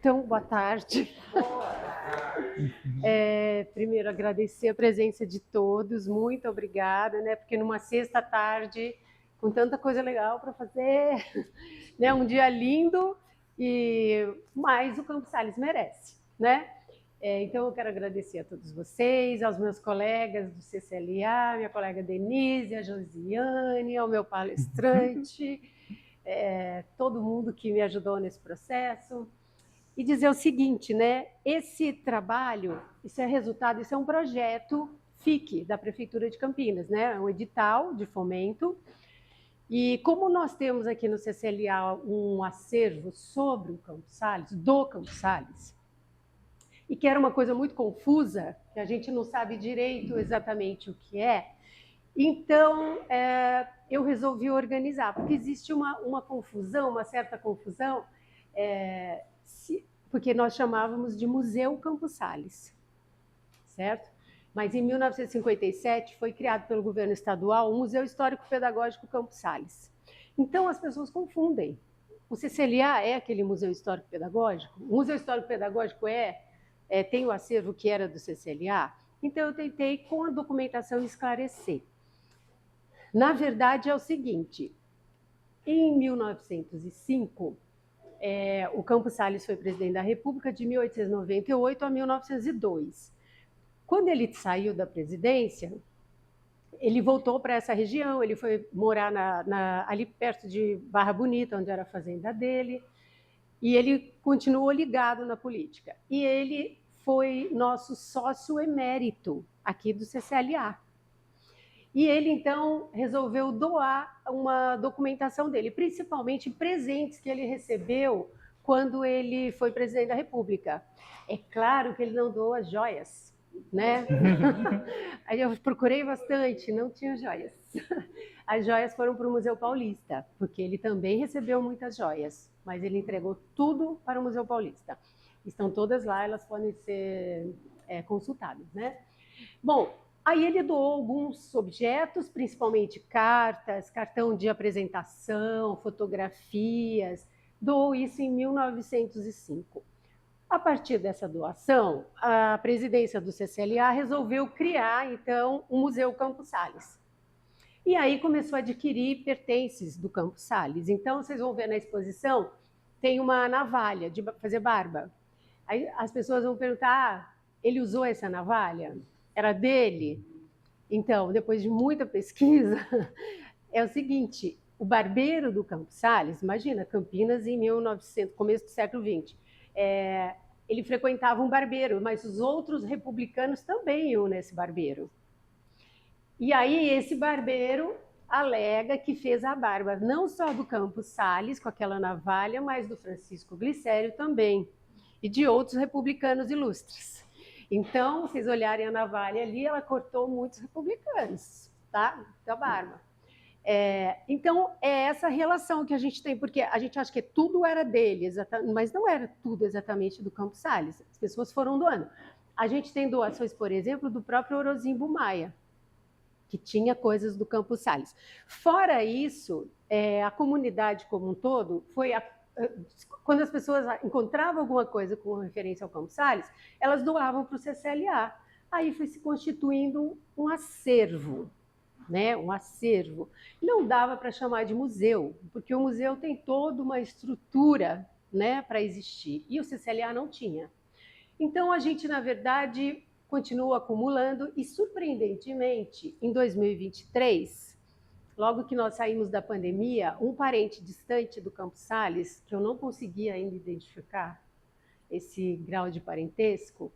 Então, boa tarde. Primeiro, agradecer a presença de todos, muito obrigada, né? Porque numa sexta-tarde, com tanta coisa legal para fazer, né? Um dia lindo, mas o Campos Sales merece, né? Então, eu quero agradecer a todos vocês, aos meus colegas do CCLA, minha colega Denise, a Josiane, ao meu palestrante, todo mundo que me ajudou nesse processo. E dizer o seguinte, né? Esse trabalho, isso é resultado, isso é um projeto FIC da Prefeitura de Campinas, né? É um edital de fomento. E como nós temos aqui no CCLA um acervo sobre o Campos Sales, do Campos Sales, e que era uma coisa muito confusa, que a gente não sabe direito exatamente o que é, então eu resolvi organizar, porque existe uma confusão, uma certa confusão, porque nós chamávamos de Museu Campos Sales, certo? Mas em 1957 foi criado pelo governo estadual o Museu Histórico-Pedagógico Campos Sales. Então as pessoas confundem. O CCLA é aquele Museu Histórico-Pedagógico? O Museu Histórico-Pedagógico tem o acervo que era do CCLA? Então eu tentei, com a documentação, esclarecer. Na verdade é o seguinte, em 1905, o Campos Sales foi presidente da República de 1898 a 1902. Quando ele saiu da presidência, ele voltou para essa região, ele foi morar ali perto de Barra Bonita, onde era a fazenda dele, e ele continuou ligado na política. E ele foi nosso sócio emérito aqui do CCLA. E ele, então, resolveu doar uma documentação dele, principalmente presentes que ele recebeu quando ele foi presidente da República. É claro que ele não doou as joias, né? Aí eu procurei bastante, não tinha joias. As joias foram para o Museu Paulista, porque ele também recebeu muitas joias, mas ele entregou tudo para o Museu Paulista. Estão todas lá, elas podem ser consultadas, né? Bom, aí ele doou alguns objetos, principalmente cartas, cartão de apresentação, fotografias, doou isso em 1905. A partir dessa doação, a presidência do CCLA resolveu criar, então, o Museu Campos Sales. E aí começou a adquirir pertences do Campos Sales. Então, vocês vão ver na exposição, tem uma navalha de fazer barba. Aí as pessoas vão perguntar, ele usou essa navalha? Era dele? Então, depois de muita pesquisa, é o seguinte, o barbeiro do Campos Sales, imagina, Campinas em 1900, começo do século XX, ele frequentava um barbeiro, mas os outros republicanos também iam nesse barbeiro. E aí esse barbeiro alega que fez a barba, não só do Campos Salles, com aquela navalha, mas do Francisco Glicério também, e de outros republicanos ilustres. Então, vocês olharem a navalha ali, ela cortou muitos republicanos, tá? Da barba. Então, é essa relação que a gente tem, porque a gente acha que tudo era dele, mas não era tudo exatamente do Campos Salles, as pessoas foram doando. A gente tem doações, por exemplo, do próprio Orozimbo Maia, que tinha coisas do Campos Salles. Fora isso, a comunidade como um todo quando as pessoas encontravam alguma coisa com referência ao Campos Salles, elas doavam para o CCLA. Aí foi se constituindo um acervo, né? Um acervo. Não dava para chamar de museu, porque o museu tem toda uma estrutura, né, para existir, e o CCLA não tinha. Então, a gente, na verdade, continua acumulando e, surpreendentemente, em 2023, logo que nós saímos da pandemia, um parente distante do Campos Salles, que eu não conseguia ainda identificar esse grau de parentesco,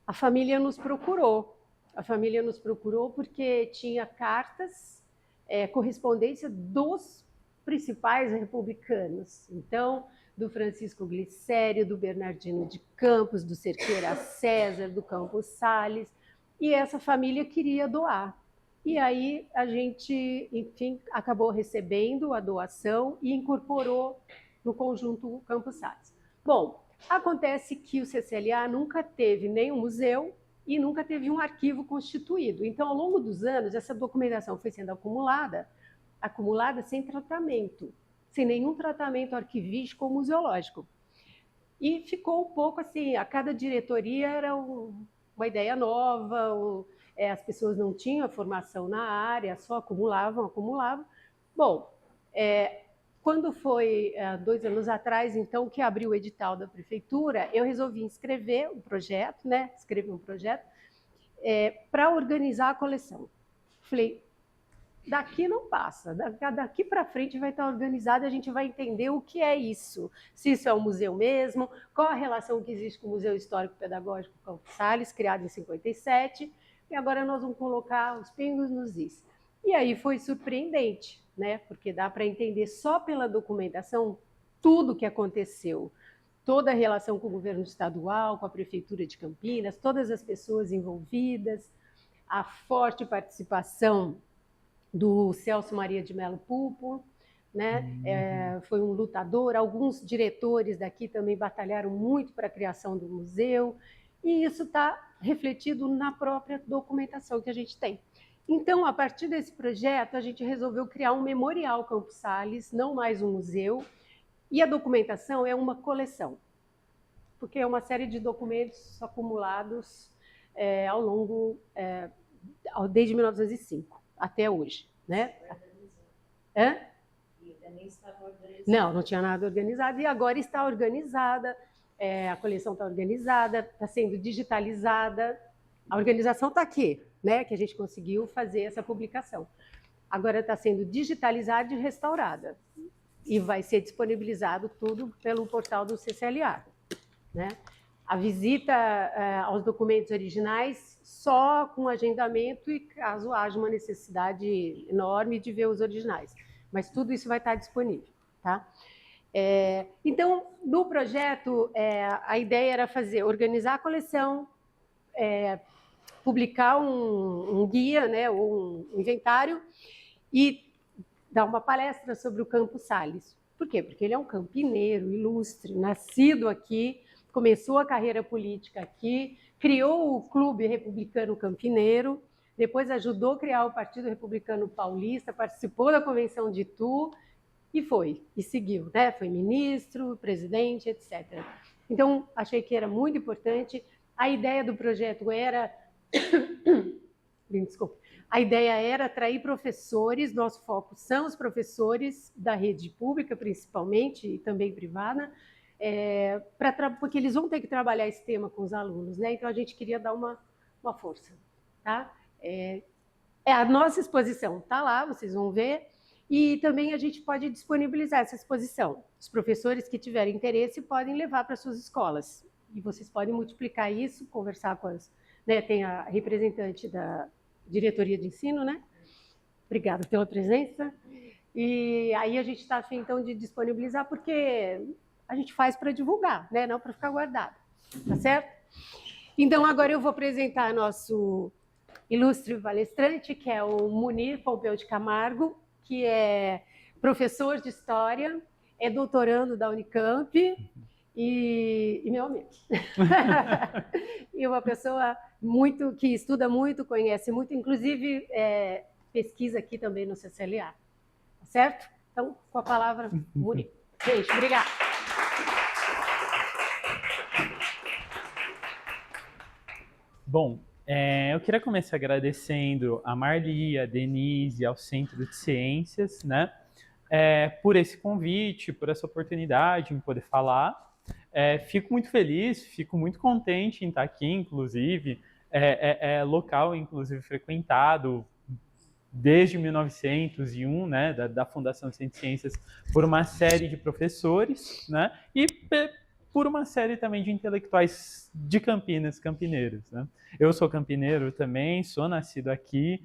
a família nos procurou. A família nos procurou porque tinha cartas, correspondência dos principais republicanos. Então, do Francisco Glicério, do Bernardino de Campos, do Cerqueira César, do Campos Salles, e essa família queria doar. E aí a gente, enfim, acabou recebendo a doação e incorporou no conjunto Campos Salles. Bom, acontece que o CCLA nunca teve nenhum museu e nunca teve um arquivo constituído. Então, ao longo dos anos, essa documentação foi sendo acumulada sem tratamento, sem nenhum tratamento arquivístico ou museológico. E ficou um pouco assim, a cada diretoria era uma ideia nova, as pessoas não tinham formação na área, só acumulavam. Bom, quando foi 2 anos atrás, então, que abriu o edital da prefeitura, eu resolvi inscrever um projeto, né? Escrever um projeto para organizar a coleção. Falei, daqui não passa, daqui para frente vai estar organizado e a gente vai entender o que é isso. Se isso é um museu mesmo, qual a relação que existe com o Museu Histórico Pedagógico Campos Salles, criado em 57, e agora nós vamos colocar os pingos nos is. E aí foi surpreendente, né? Porque dá para entender só pela documentação tudo o que aconteceu, toda a relação com o governo estadual, com a prefeitura de Campinas, todas as pessoas envolvidas, a forte participação do Celso Maria de Mello Pulpo, né? Foi um lutador, alguns diretores daqui também batalharam muito para a criação do museu, e isso está refletido na própria documentação que a gente tem. Então, a partir desse projeto, a gente resolveu criar um memorial Campos Salles, não mais um museu, e a documentação é uma coleção, porque é uma série de documentos acumulados ao longo, desde 1905 até hoje, né? Hã? Não tinha nada organizado, e agora está organizada, a coleção está organizada, está sendo digitalizada, a organização está aqui, né? Que a gente conseguiu fazer essa publicação. Agora está sendo digitalizada e restaurada, e vai ser disponibilizado tudo pelo portal do CCLA, né? A visita aos documentos originais só com agendamento e caso haja uma necessidade enorme de ver os originais. Mas tudo isso vai estar disponível, tá? Então, no projeto, a ideia era organizar a coleção, publicar um guia, né, ou um inventário, e dar uma palestra sobre o Campos Salles. Por quê? Porque ele é um campineiro ilustre, nascido aqui, começou a carreira política aqui, criou o Clube Republicano Campineiro, depois ajudou a criar o Partido Republicano Paulista, participou da Convenção de Itu e seguiu, né? Foi ministro, presidente, etc. Então, achei que era muito importante. A ideia do projeto era... Desculpa. A ideia era atrair professores, nosso foco são os professores da rede pública, principalmente, e também privada, porque eles vão ter que trabalhar esse tema com os alunos, né? Então a gente queria dar uma força, tá? A nossa exposição está lá, vocês vão ver, e também a gente pode disponibilizar essa exposição. Os professores que tiverem interesse podem levar para suas escolas, e vocês podem multiplicar isso, conversar com as... Né, tem a representante da diretoria de ensino, né? Obrigada pela presença. E aí a gente está afim, então, de disponibilizar, porque a gente faz para divulgar, né? Não para ficar guardado, tá certo? Então, agora eu vou apresentar nosso ilustre palestrante, que é o Munir Pompeu de Camargo, que é professor de História, é doutorando da Unicamp e meu amigo. E uma pessoa que estuda muito, conhece muito, inclusive pesquisa aqui também no CCLA. Tá certo? Então, com a palavra, Munir. Gente, obrigada. Bom, eu queria começar agradecendo a Marli, a Denise, ao Centro de Ciências, né, por esse convite, por essa oportunidade em poder falar. Fico muito feliz, fico muito contente em estar aqui, inclusive, local, inclusive, frequentado desde 1901, né, da Fundação Centro de Ciências, por uma série de professores, né, e por uma série também de intelectuais de Campinas, campineiros, né. Eu sou campineiro também, sou nascido aqui,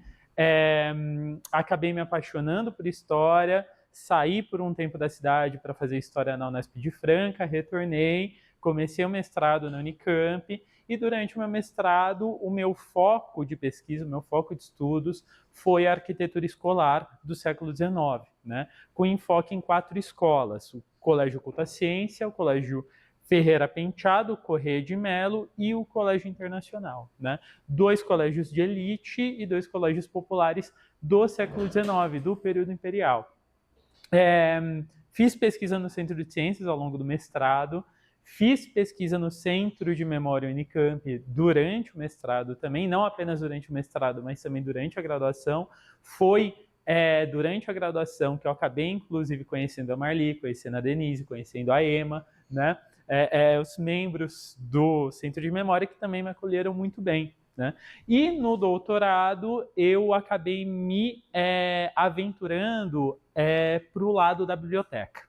acabei me apaixonando por história, saí por um tempo da cidade para fazer história na Unesp de Franca, retornei, comecei o mestrado na Unicamp, e durante o meu mestrado, o meu foco de pesquisa, o meu foco de estudos foi a arquitetura escolar do século XIX, né? Com enfoque em 4 escolas: o Colégio Culta Ciência, o Colégio Ferreira Penteado, o Correia de Melo e o Colégio Internacional, né? 2 colégios de elite e 2 colégios populares do século XIX, do período imperial. Fiz pesquisa no Centro de Ciências ao longo do mestrado, fiz pesquisa no Centro de Memória Unicamp durante o mestrado também, não apenas durante o mestrado, mas também durante a graduação. Foi durante a graduação que eu acabei, inclusive, conhecendo a Marli, conhecendo a Denise, conhecendo a Emma, né? Os membros do Centro de Memória, que também me acolheram muito bem, né? E no doutorado eu acabei me aventurando para o lado da biblioteca.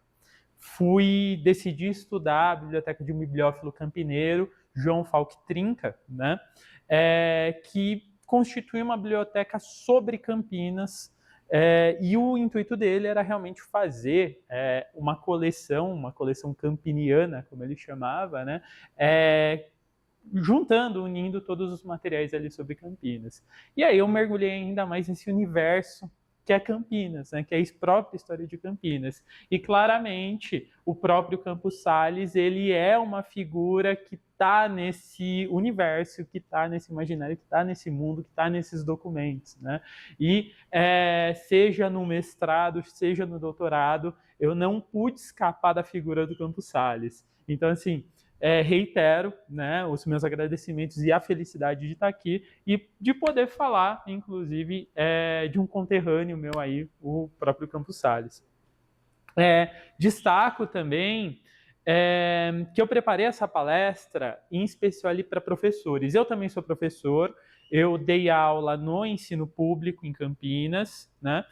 Decidi estudar a biblioteca de um bibliófilo campineiro, João Falck Trinca, né? Que constitui uma biblioteca sobre Campinas, e o intuito dele era realmente fazer uma coleção campiniana, como ele chamava, né? Unindo todos os materiais ali sobre Campinas. E aí eu mergulhei ainda mais nesse universo que é Campinas, né, que é a própria história de Campinas. E claramente o próprio Campos Sales, ele é uma figura que está nesse universo, que está nesse imaginário, que está nesse mundo, que está nesses documentos, né? E seja no mestrado, seja no doutorado, eu não pude escapar da figura do Campos Sales. Então, assim, reitero, né, os meus agradecimentos e a felicidade de estar aqui e de poder falar, inclusive, de um conterrâneo meu aí, o próprio Campos Sales. Destaco também que eu preparei essa palestra em especial ali para professores. Eu também sou professor, eu dei aula no ensino público em Campinas, né?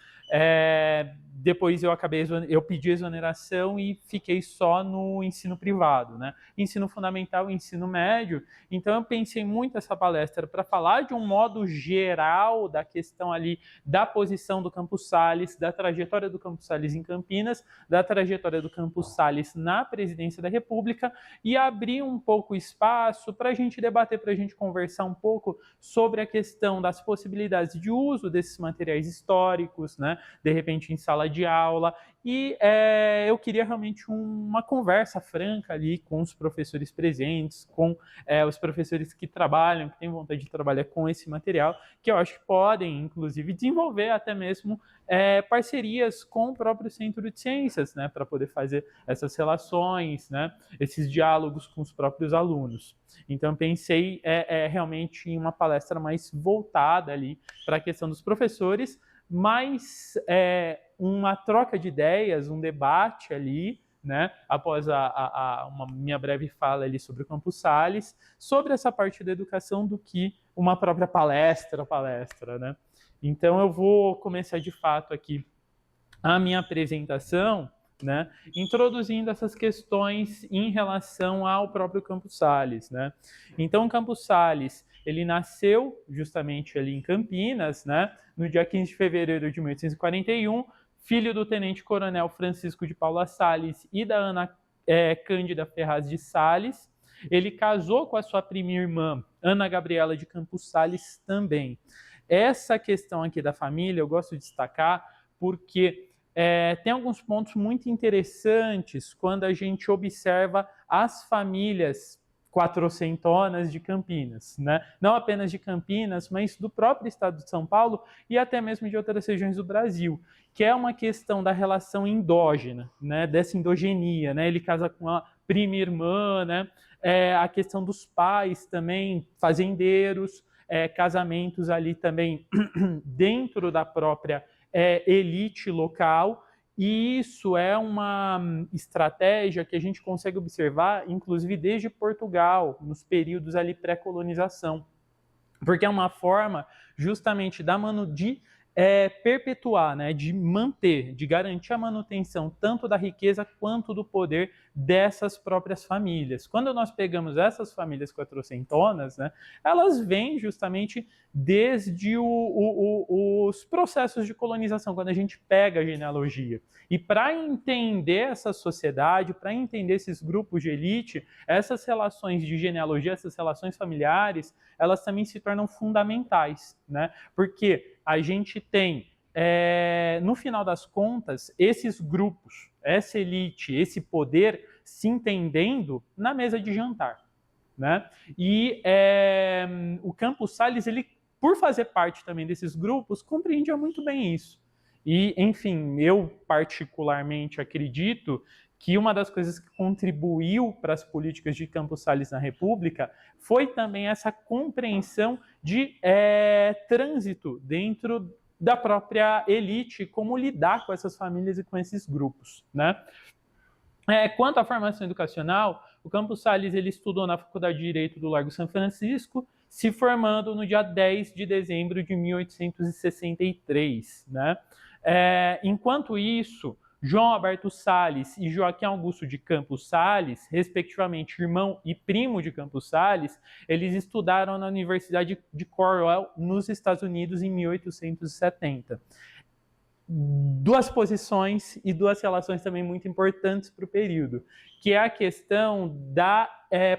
Depois eu pedi exoneração e fiquei só no ensino privado, né? Ensino fundamental e ensino médio. Então eu pensei muito essa palestra para falar de um modo geral da questão ali da posição do Campos Sales, da trajetória do Campos Sales em Campinas, da trajetória do Campos Sales na presidência da República, e abrir um pouco espaço para a gente debater, para a gente conversar um pouco sobre a questão das possibilidades de uso desses materiais históricos, né? De repente em sala de aula, e eu queria realmente uma conversa franca ali com os professores presentes, com os professores que trabalham, que têm vontade de trabalhar com esse material, que eu acho que podem, inclusive, desenvolver até mesmo parcerias com o próprio Centro de Ciências, né, para poder fazer essas relações, né, esses diálogos com os próprios alunos. Então, pensei realmente em uma palestra mais voltada ali para a questão dos professores, mas uma troca de ideias, um debate ali, né, após uma minha breve fala ali sobre o Campos Sales, sobre essa parte da educação do que uma própria palestra, né? Então eu vou começar de fato aqui a minha apresentação, né, introduzindo essas questões em relação ao próprio Campos Sales, né? Então, o Campos Sales, ele nasceu justamente ali em Campinas, né, no dia 15 de fevereiro de 1841, filho do tenente-coronel Francisco de Paula Salles e da Ana Cândida Ferraz de Salles. Ele casou com a sua prima irmã, Ana Gabriela de Campos Salles, também. Essa questão aqui da família eu gosto de destacar porque tem alguns pontos muito interessantes quando a gente observa as famílias quatrocentonas de Campinas, né? Não apenas de Campinas, mas do próprio estado de São Paulo e até mesmo de outras regiões do Brasil, que é uma questão da relação endógena, né? Dessa endogenia, né? Ele casa com a prima irmã, né? A questão dos pais também, fazendeiros, casamentos ali também dentro da própria elite local, e isso é uma estratégia que a gente consegue observar, inclusive desde Portugal, nos períodos ali pré-colonização, porque é uma forma justamente da mano de perpetuar, né, de manter, de garantir a manutenção tanto da riqueza quanto do poder dessas próprias famílias. Quando nós pegamos essas famílias quatrocentonas, né, elas vêm justamente desde os processos de colonização, quando a gente pega a genealogia. E para entender essa sociedade, para entender esses grupos de elite, essas relações de genealogia, essas relações familiares, elas também se tornam fundamentais, né? Porque a gente tem, no final das contas, esses grupos, essa elite, esse poder se entendendo na mesa de jantar, né? E o Campos Salles, ele, por fazer parte também desses grupos, compreendia muito bem isso. E, enfim, eu particularmente acredito que uma das coisas que contribuiu para as políticas de Campos Salles na República foi também essa compreensão de trânsito dentro da própria elite, como lidar com essas famílias e com esses grupos, né? Quanto à formação educacional, o Campos Salles ele estudou na Faculdade de Direito do Largo São Francisco, se formando no dia 10 de dezembro de 1863, né? Enquanto isso, João Alberto Salles e Joaquim Augusto de Campos Salles, respectivamente irmão e primo de Campos Salles, eles estudaram na Universidade de Cornell, nos Estados Unidos, em 1870. Duas posições e duas relações também muito importantes para o período, que é a questão da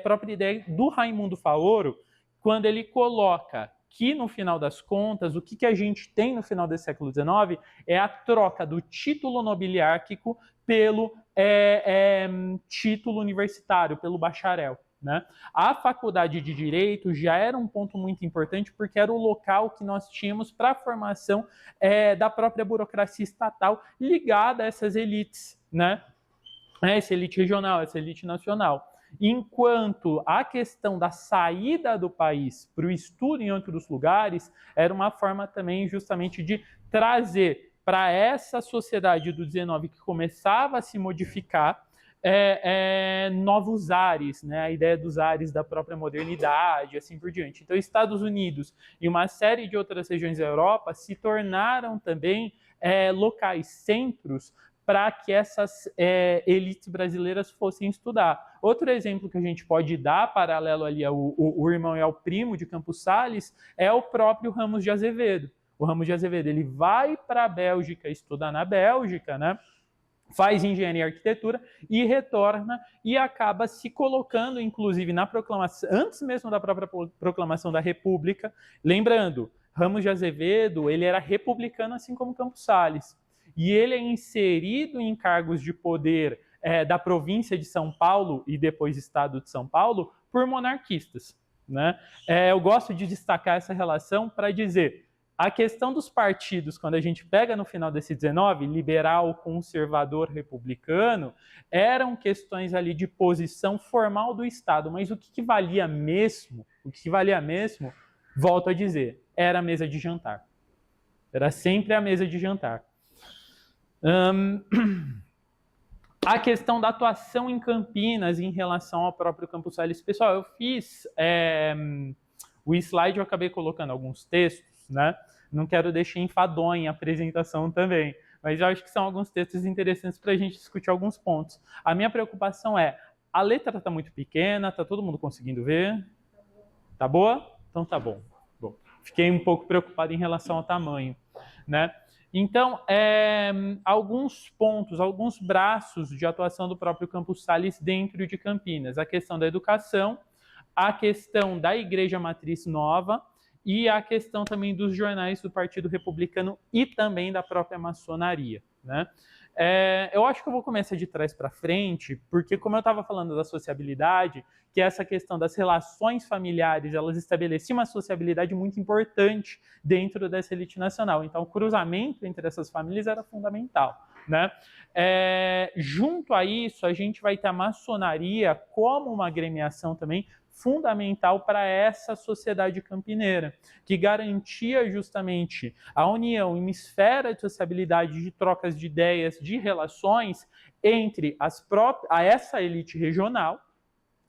própria ideia do Raimundo Faoro, quando ele coloca que, no final das contas, o que a gente tem no final desse século XIX é a troca do título nobiliárquico pelo título universitário, pelo bacharel, né? A faculdade de Direito já era um ponto muito importante porque era o local que nós tínhamos para a formação da própria burocracia estatal ligada a essas elites, né? Essa elite regional, essa elite nacional. Enquanto a questão da saída do país para o estudo em outros lugares era uma forma também justamente de trazer para essa sociedade do XIX que começava a se modificar novos ares, né? A ideia dos ares da própria modernidade, assim por diante. Então, Estados Unidos e uma série de outras regiões da Europa se tornaram também locais, centros, para que essas elites brasileiras fossem estudar. Outro exemplo que a gente pode dar, paralelo ali ao irmão e ao primo de Campos Salles, é o próprio Ramos de Azevedo. O Ramos de Azevedo ele vai para a Bélgica estudar na Bélgica, né? Faz engenharia e arquitetura e retorna e acaba se colocando, inclusive, na proclamação, antes mesmo da própria proclamação da República. Lembrando, Ramos de Azevedo ele era republicano, assim como Campos Salles. E ele é inserido em cargos de poder da província de São Paulo e depois Estado de São Paulo por monarquistas, né? Eu gosto de destacar essa relação para dizer a questão dos partidos, quando a gente pega no final desse 19, liberal, conservador, republicano, eram questões ali de posição formal do Estado, mas o que valia mesmo, volto a dizer, era a mesa de jantar. Era sempre a mesa de jantar. A questão da atuação em Campinas em relação ao próprio Campos Salles. Pessoal, eu fiz o slide, eu acabei colocando alguns textos, né? Não quero deixar enfadonha a apresentação também, mas eu acho que são alguns textos interessantes para a gente discutir alguns pontos. A minha preocupação a letra está muito pequena, está todo mundo conseguindo ver? Tá boa? Então tá bom. Bom, fiquei um pouco preocupado em relação ao tamanho, né? Então, alguns pontos, alguns braços de atuação do próprio Campos Sales dentro de Campinas. A questão da educação, a questão da Igreja Matriz Nova e a questão também dos jornais do Partido Republicano e também da própria maçonaria, né? Eu acho que eu vou começar de trás para frente, porque como eu estava falando da sociabilidade, que essa questão das relações familiares, elas estabeleciam uma sociabilidade muito importante dentro dessa elite nacional. Então, o cruzamento entre essas famílias era fundamental, né? Junto a isso, a gente vai ter a maçonaria como uma agremiação também fundamental para essa sociedade campineira, que garantia justamente a união em uma esfera de sociabilidade, de trocas de ideias, de relações entre essa elite regional,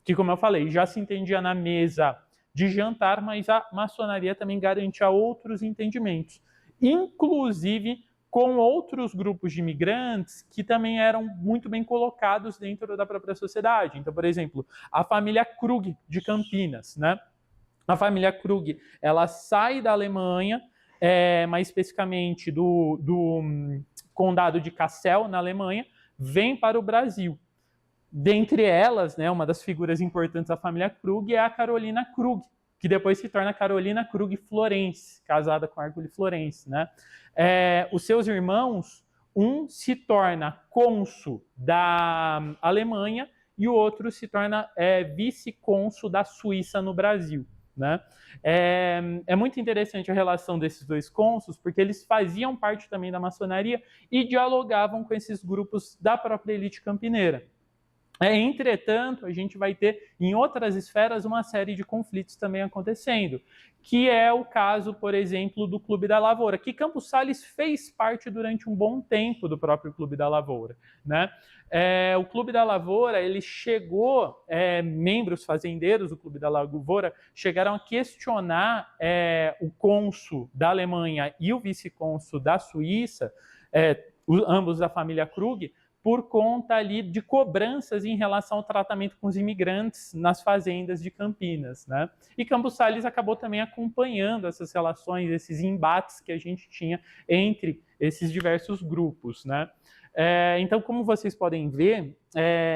que, como eu falei, já se entendia na mesa de jantar, mas a maçonaria também garantia outros entendimentos, inclusive com outros grupos de imigrantes que também eram muito bem colocados dentro da própria sociedade. Então, por exemplo, a família Krug de Campinas, né? A família Krug, ela sai da Alemanha, mais especificamente do condado de Kassel, na Alemanha, vem para o Brasil. Dentre elas, né, uma das figuras importantes da família Krug é a Carolina Krug, que depois se torna Carolina Krug Florence, casada com Hercule Florence, né? Os seus irmãos, um se torna cônsul da Alemanha e o outro se torna vice-cônsul da Suíça no Brasil, né? É muito interessante a relação desses dois cônsuls, porque eles faziam parte também da maçonaria e dialogavam com esses grupos da própria elite campineira. Entretanto, a gente vai ter em outras esferas uma série de conflitos também acontecendo, que é o caso, por exemplo, do Clube da Lavoura, que Campos Sales fez parte durante um bom tempo do próprio Clube da Lavoura, né? O Clube da Lavoura, ele chegou, membros fazendeiros do Clube da Lavoura chegaram a questionar o cônsul da Alemanha e o vice-cônsul da Suíça, ambos da família Krug, por conta ali de cobranças em relação ao tratamento com os imigrantes nas fazendas de Campinas, né? E Campos Sales acabou também acompanhando essas relações, esses embates que a gente tinha entre esses diversos grupos, né? Então, como vocês podem ver,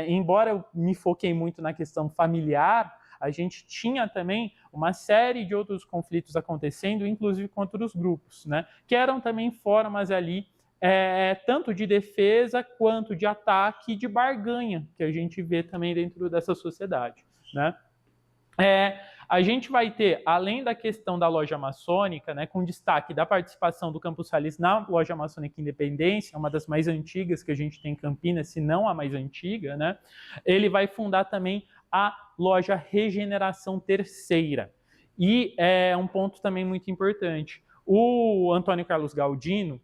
embora eu me foquei muito na questão familiar, a gente tinha também uma série de outros conflitos acontecendo, inclusive contra os grupos, né? Que eram também formas ali tanto de defesa quanto de ataque e de barganha, que a gente vê também dentro dessa sociedade, né? A gente vai ter, além da questão da loja maçônica, né, com destaque da participação do Campos Sales na loja maçônica Independência, uma das mais antigas que a gente tem em Campinas, se não a mais antiga, né? Ele vai fundar também a loja Regeneração Terceira. E um ponto também muito importante, o Antônio Carlos Galdino,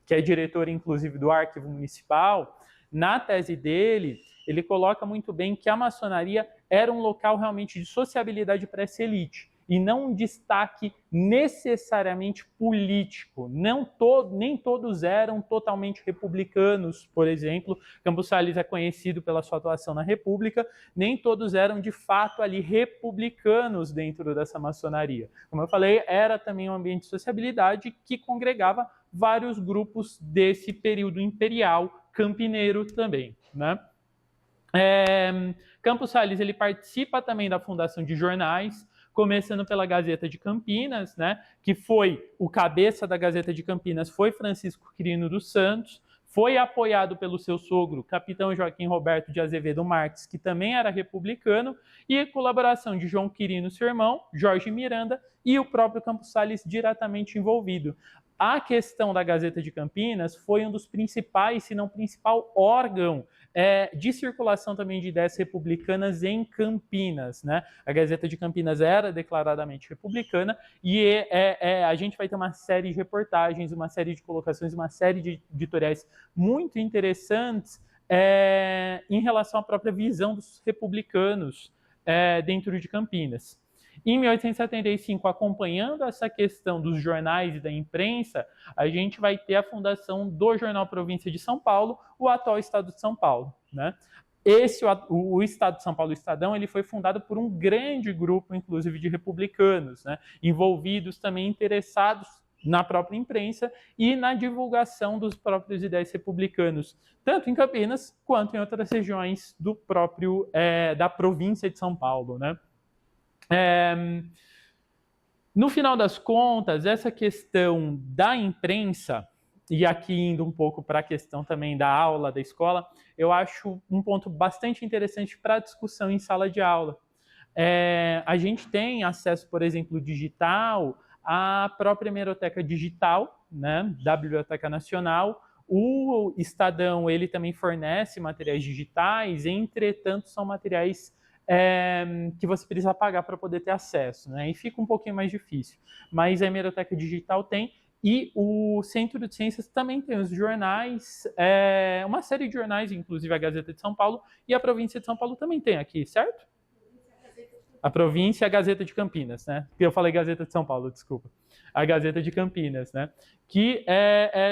que é diretor, inclusive, do Arquivo Municipal, na tese dele, ele coloca muito bem que a maçonaria era um local realmente de sociabilidade para essa elite, e não um destaque necessariamente político. Nem todos eram totalmente republicanos, por exemplo. Campos Sales é conhecido pela sua atuação na República, nem todos eram de fato ali republicanos dentro dessa maçonaria. Como eu falei, era também um ambiente de sociabilidade que congregava vários grupos desse período imperial campineiro também, né? Campos Sales, ele participa também da fundação de jornais, começando pela Gazeta de Campinas, né, que foi o cabeça da Gazeta de Campinas, foi Francisco Quirino dos Santos, foi apoiado pelo seu sogro, capitão Joaquim Roberto de Azevedo Marques, que também era republicano, e a colaboração de João Quirino, seu irmão, Jorge Miranda, e o próprio Campos Sales diretamente envolvido. A questão da Gazeta de Campinas foi um dos principais, se não principal, órgão de circulação também de ideias republicanas em Campinas, né? A Gazeta de Campinas era declaradamente republicana e a gente vai ter uma série de reportagens, uma série de colocações, uma série de editoriais muito interessantes em relação à própria visão dos republicanos dentro de Campinas. Em 1875, acompanhando essa questão dos jornais e da imprensa, a gente vai ter a fundação do Jornal Província de São Paulo, o atual Estado de São Paulo, né? o Estado de São Paulo, o Estadão, ele foi fundado por um grande grupo, inclusive, de republicanos, né, envolvidos também, interessados na própria imprensa e na divulgação dos próprios ideais republicanos, tanto em Campinas quanto em outras regiões do próprio, da província de São Paulo, né. No final das contas, essa questão da imprensa, e aqui indo um pouco para a questão também da aula, da escola, eu acho um ponto bastante interessante para a discussão em sala de aula. A gente tem acesso, por exemplo, digital, à própria hemeroteca digital, né, da Biblioteca Nacional. O Estadão, ele também fornece materiais digitais, entretanto, são materiais que você precisa pagar para poder ter acesso, né? E fica um pouquinho mais difícil. Mas a hemeroteca digital tem, e o Centro de Ciências também tem os jornais, uma série de jornais, inclusive a Gazeta de São Paulo, e a Província de São Paulo também tem aqui, certo? A Província e a Gazeta de Campinas, né? Eu falei Gazeta de São Paulo, desculpa. A Gazeta de Campinas, né? Que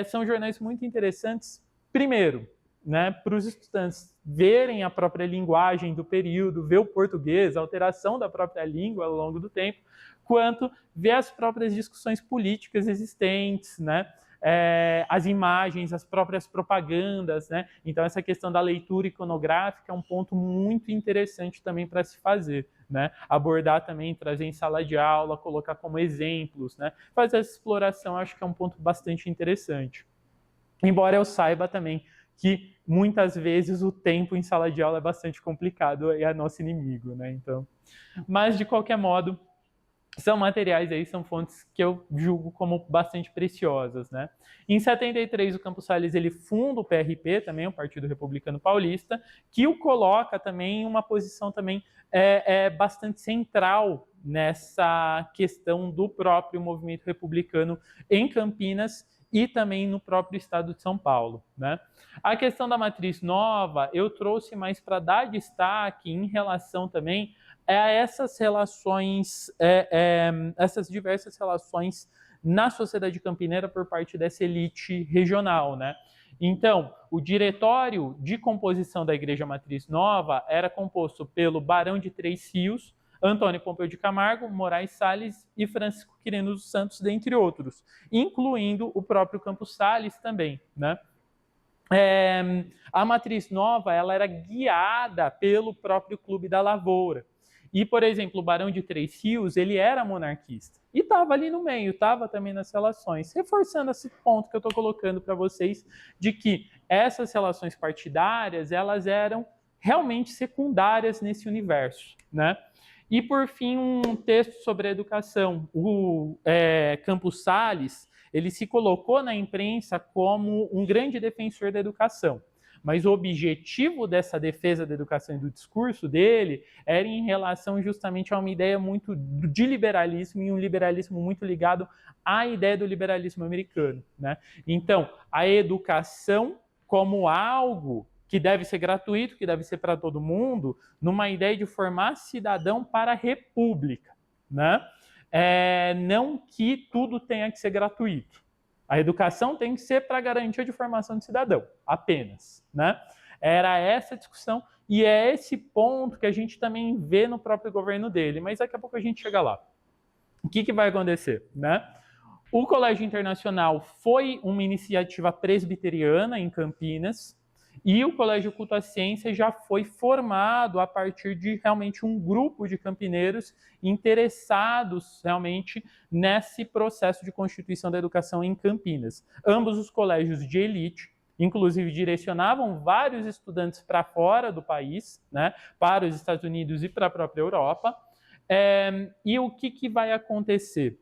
são jornais muito interessantes, primeiro, né, para os estudantes verem a própria linguagem do período, ver o português, a alteração da própria língua ao longo do tempo, quanto ver as próprias discussões políticas existentes, né, as imagens, as próprias propagandas, né? Então essa questão da leitura iconográfica é um ponto muito interessante também para se fazer, né? Abordar também, trazer em sala de aula, colocar como exemplos, né? Fazer essa exploração, acho que é um ponto bastante interessante. Embora eu saiba também que muitas vezes o tempo em sala de aula é bastante complicado e é nosso inimigo, né? Então, mas de qualquer modo, são materiais aí, são fontes que eu julgo como bastante preciosas, né? Em 73, o Campos Salles, ele funda o PRP, também o Partido Republicano Paulista, que o coloca também em uma posição também bastante central nessa questão do próprio movimento republicano em Campinas e também no próprio estado de São Paulo, né? A questão da matriz nova, eu trouxe mais para dar destaque em relação também a essas relações, essas diversas relações na sociedade campineira por parte dessa elite regional, né? Então, o diretório de composição da Igreja Matriz Nova era composto pelo Barão de Três Rios, Antônio Pompeu de Camargo, Moraes Salles e Francisco Quirino dos Santos, dentre outros, incluindo o próprio Campos Salles também, né? A Matriz Nova, ela era guiada pelo próprio Clube da Lavoura. E, por exemplo, o Barão de Três Rios, ele era monarquista. E estava ali no meio, estava também nas relações, reforçando esse ponto que eu estou colocando para vocês, de que essas relações partidárias, elas eram realmente secundárias nesse universo, né? E, por fim, um texto sobre a educação. O Campos Salles, ele se colocou na imprensa como um grande defensor da educação. Mas o objetivo dessa defesa da educação e do discurso dele era em relação justamente a uma ideia muito de liberalismo e um liberalismo muito ligado à ideia do liberalismo americano, né? Então, a educação como algo que deve ser gratuito, que deve ser para todo mundo, numa ideia de formar cidadão para a república, né? Não que tudo tenha que ser gratuito. A educação tem que ser para garantia de formação de cidadão, apenas, né? Era essa discussão e é esse ponto que a gente também vê no próprio governo dele, mas daqui a pouco a gente chega lá. O que vai acontecer, né? O Colégio Internacional foi uma iniciativa presbiteriana em Campinas e o Colégio Culto à Ciência já foi formado a partir de realmente um grupo de campineiros interessados realmente nesse processo de constituição da educação em Campinas. Ambos os colégios de elite, inclusive direcionavam vários estudantes para fora do país, né, para os Estados Unidos e para a própria Europa. E o que vai acontecer?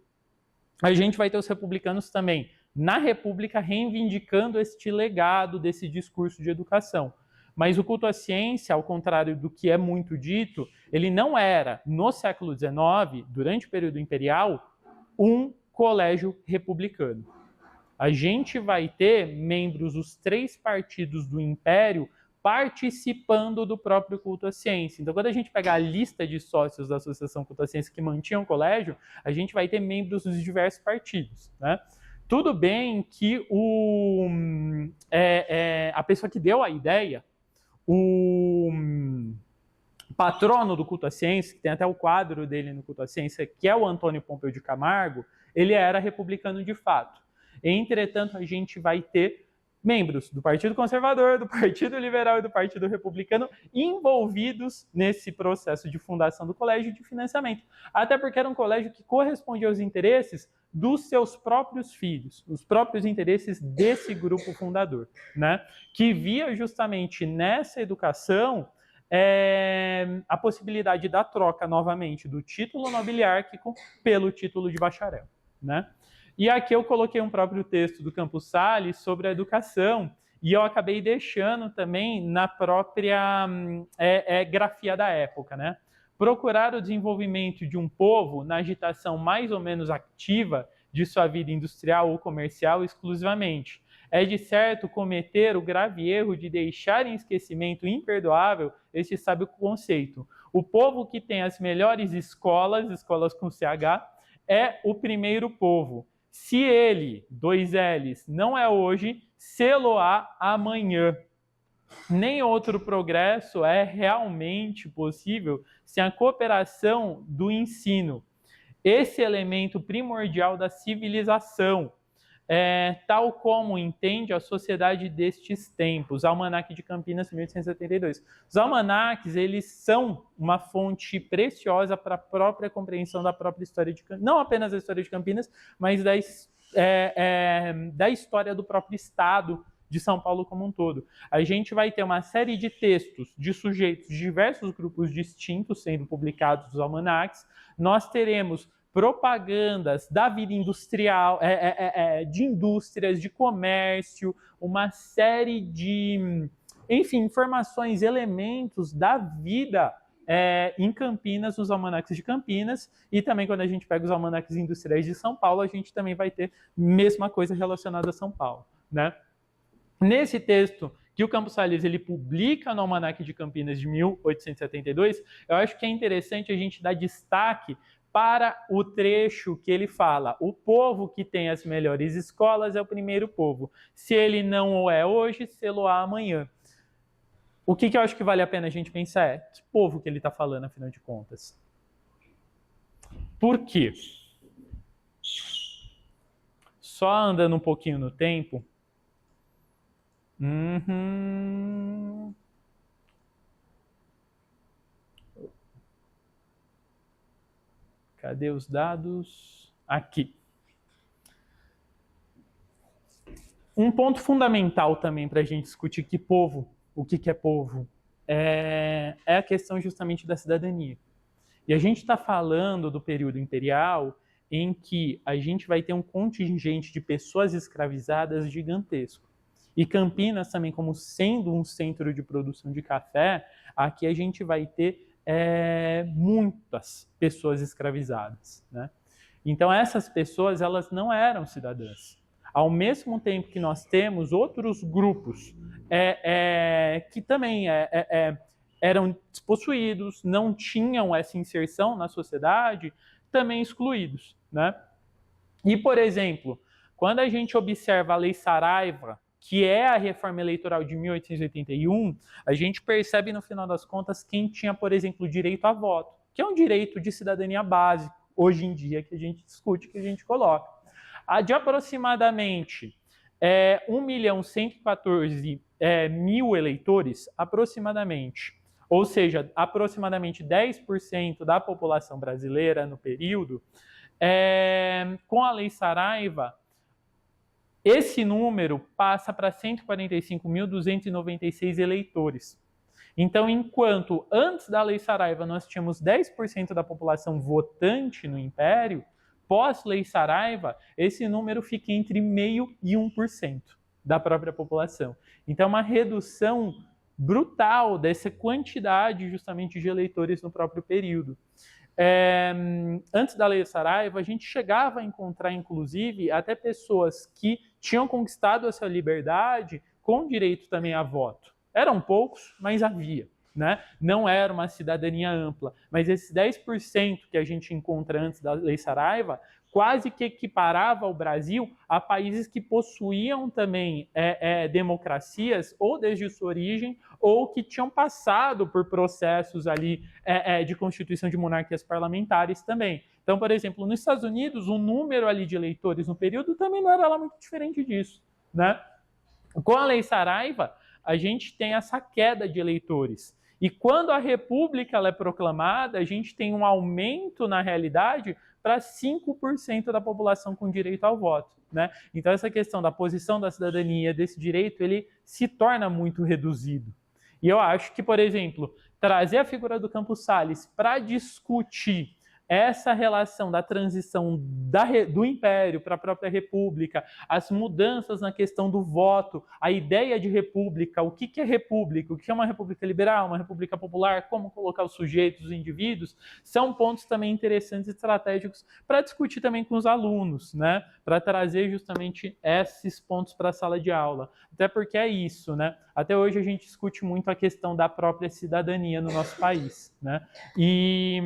A gente vai ter os republicanos também na República reivindicando este legado desse discurso de educação. Mas o culto à ciência, ao contrário do que é muito dito, ele não era, no século XIX, durante o período imperial, um colégio republicano. A gente vai ter membros dos 3 partidos do Império participando do próprio culto à ciência. Então, quando a gente pegar a lista de sócios da Associação Culto à Ciência que mantinham o colégio, a gente vai ter membros dos diversos partidos, né? Tudo bem que a pessoa que deu a ideia, o patrono do culto à ciência, que tem até o quadro dele no culto à ciência, que é o Antônio Pompeu de Camargo, ele era republicano de fato. Entretanto, a gente vai ter membros do Partido Conservador, do Partido Liberal e do Partido Republicano envolvidos nesse processo de fundação do colégio e de financiamento. Até porque era um colégio que correspondia aos interesses dos seus próprios filhos, os próprios interesses desse grupo fundador, né? Que via justamente nessa educação a possibilidade da troca novamente do título nobiliárquico pelo título de bacharel, né? E aqui eu coloquei um próprio texto do Campos Salles sobre a educação, e eu acabei deixando também na própria grafia da época, né? Procurar o desenvolvimento de um povo na agitação mais ou menos ativa de sua vida industrial ou comercial exclusivamente. É de certo cometer o grave erro de deixar em esquecimento imperdoável este sábio conceito. O povo que tem as melhores escolas com CH, é o primeiro povo. Se ele, 2 L's, não é hoje, sê-lo-á amanhã. Nem outro progresso é realmente possível sem a cooperação do ensino, esse elemento primordial da civilização, tal como entende a sociedade destes tempos. Almanaque de Campinas, 1872. Os almanaques, eles são uma fonte preciosa para a própria compreensão da própria história de Campinas, não apenas da história de Campinas, mas da história do próprio estado de São Paulo como um todo. A gente vai ter uma série de textos de sujeitos de diversos grupos distintos sendo publicados nos almanaques. Nós teremos propagandas da vida industrial, de indústrias, de comércio, uma série de, enfim, informações, elementos da vida em Campinas, nos almanaques de Campinas, e também quando a gente pega os almanaques industriais de São Paulo, a gente também vai ter mesma coisa relacionada a São Paulo, né? Nesse texto que o Campos Salles ele publica no Almanaque de Campinas de 1872, eu acho que é interessante a gente dar destaque para o trecho que ele fala: o povo que tem as melhores escolas é o primeiro povo. Se ele não o é hoje, sê-lo-á amanhã. O que eu acho que vale a pena a gente pensar é: que povo que ele está falando, afinal de contas? Por quê? Só andando um pouquinho no tempo. Cadê os dados? Aqui. Um ponto fundamental também para a gente discutir que povo, o que é povo, é a questão justamente da cidadania. E a gente está falando do período imperial em que a gente vai ter um contingente de pessoas escravizadas gigantesco. E Campinas também, como sendo um centro de produção de café, aqui a gente vai ter muitas pessoas escravizadas, né? Então essas pessoas, elas não eram cidadãs. Ao mesmo tempo que nós temos outros grupos que também eram despossuídos, não tinham essa inserção na sociedade, também excluídos, né? E, por exemplo, quando a gente observa a Lei Saraiva, que é a reforma eleitoral de 1881, a gente percebe, no final das contas, quem tinha, por exemplo, o direito a voto, que é um direito de cidadania básico, hoje em dia, que a gente discute, que a gente coloca. A de aproximadamente 1.114.000 eleitores, aproximadamente, ou seja, aproximadamente 10% da população brasileira no período, com a Lei Saraiva, esse número passa para 145.296 eleitores. Então, enquanto antes da Lei Saraiva nós tínhamos 10% da população votante no Império, pós-Lei Saraiva, esse número fica entre 0,5% e 1% da própria população. Então, uma redução brutal dessa quantidade justamente de eleitores no próprio período. Antes da Lei Saraiva, a gente chegava a encontrar, inclusive, até pessoas que tinham conquistado essa liberdade com direito também a voto. Eram poucos, mas havia, né? Não era uma cidadania ampla, mas esses 10% que a gente encontra antes da Lei Saraiva quase que equiparava o Brasil a países que possuíam também democracias, ou desde sua origem, ou que tinham passado por processos ali de constituição de monarquias parlamentares também. Então, por exemplo, nos Estados Unidos, o número ali de eleitores no período também não era lá muito diferente disso, né? Com a Lei Saraiva, a gente tem essa queda de eleitores. E quando a República ela é proclamada, a gente tem um aumento, na realidade, para 5% da população com direito ao voto, né? Então, essa questão da posição da cidadania, desse direito, ele se torna muito reduzido. E eu acho que, por exemplo, trazer a figura do Campos Salles para discutir essa relação da transição do Império para a própria República, as mudanças na questão do voto, a ideia de república, o que é república, o que é uma república liberal, uma república popular, como colocar os sujeitos, os indivíduos, são pontos também interessantes e estratégicos para discutir também com os alunos, né? Para trazer justamente esses pontos para a sala de aula. Até porque é isso, né? Até hoje a gente discute muito a questão da própria cidadania no nosso país, né? E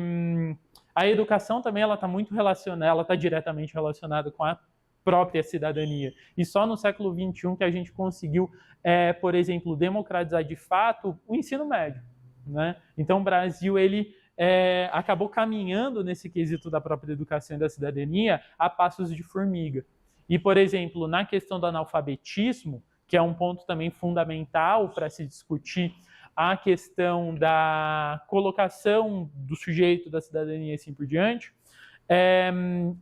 a educação também ela está muito relacionada, ela está diretamente relacionada com a própria cidadania. E só no século XXI que a gente conseguiu, por exemplo, democratizar de fato o ensino médio, né? Então o Brasil ele acabou caminhando nesse quesito da própria educação e da cidadania a passos de formiga. E, por exemplo, na questão do analfabetismo, que é um ponto também fundamental para se discutir a questão da colocação do sujeito da cidadania e assim por diante,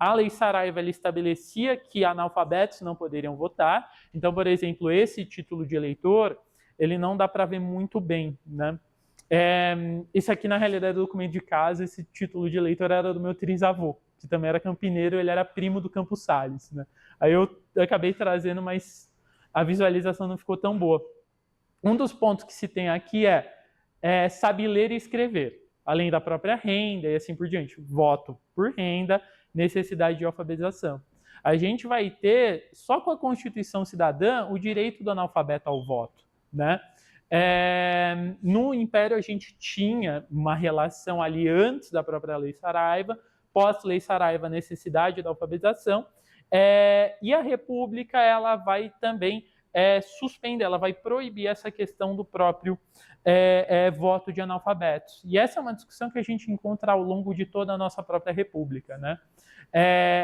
a Lei Saraiva ela estabelecia que analfabetos não poderiam votar. Então, por exemplo, esse título de eleitor, ele não dá para ver muito bem, né? Esse aqui, na realidade, é o documento de casa. Esse título de eleitor era do meu trisavô, que também era campineiro, ele era primo do Campos Salles, né? Aí eu acabei trazendo, mas a visualização não ficou tão boa. Um dos pontos que se tem aqui saber ler e escrever, além da própria renda e assim por diante. Voto por renda, necessidade de alfabetização. A gente vai ter, só com a Constituição Cidadã, o direito do analfabeto ao voto, né? No Império a gente tinha uma relação ali antes da própria Lei Saraiva, pós-Lei Saraiva, necessidade da alfabetização, e a República ela vai também suspender, ela vai proibir essa questão do próprio voto de analfabetos. E essa é uma discussão que a gente encontra ao longo de toda a nossa própria República, né?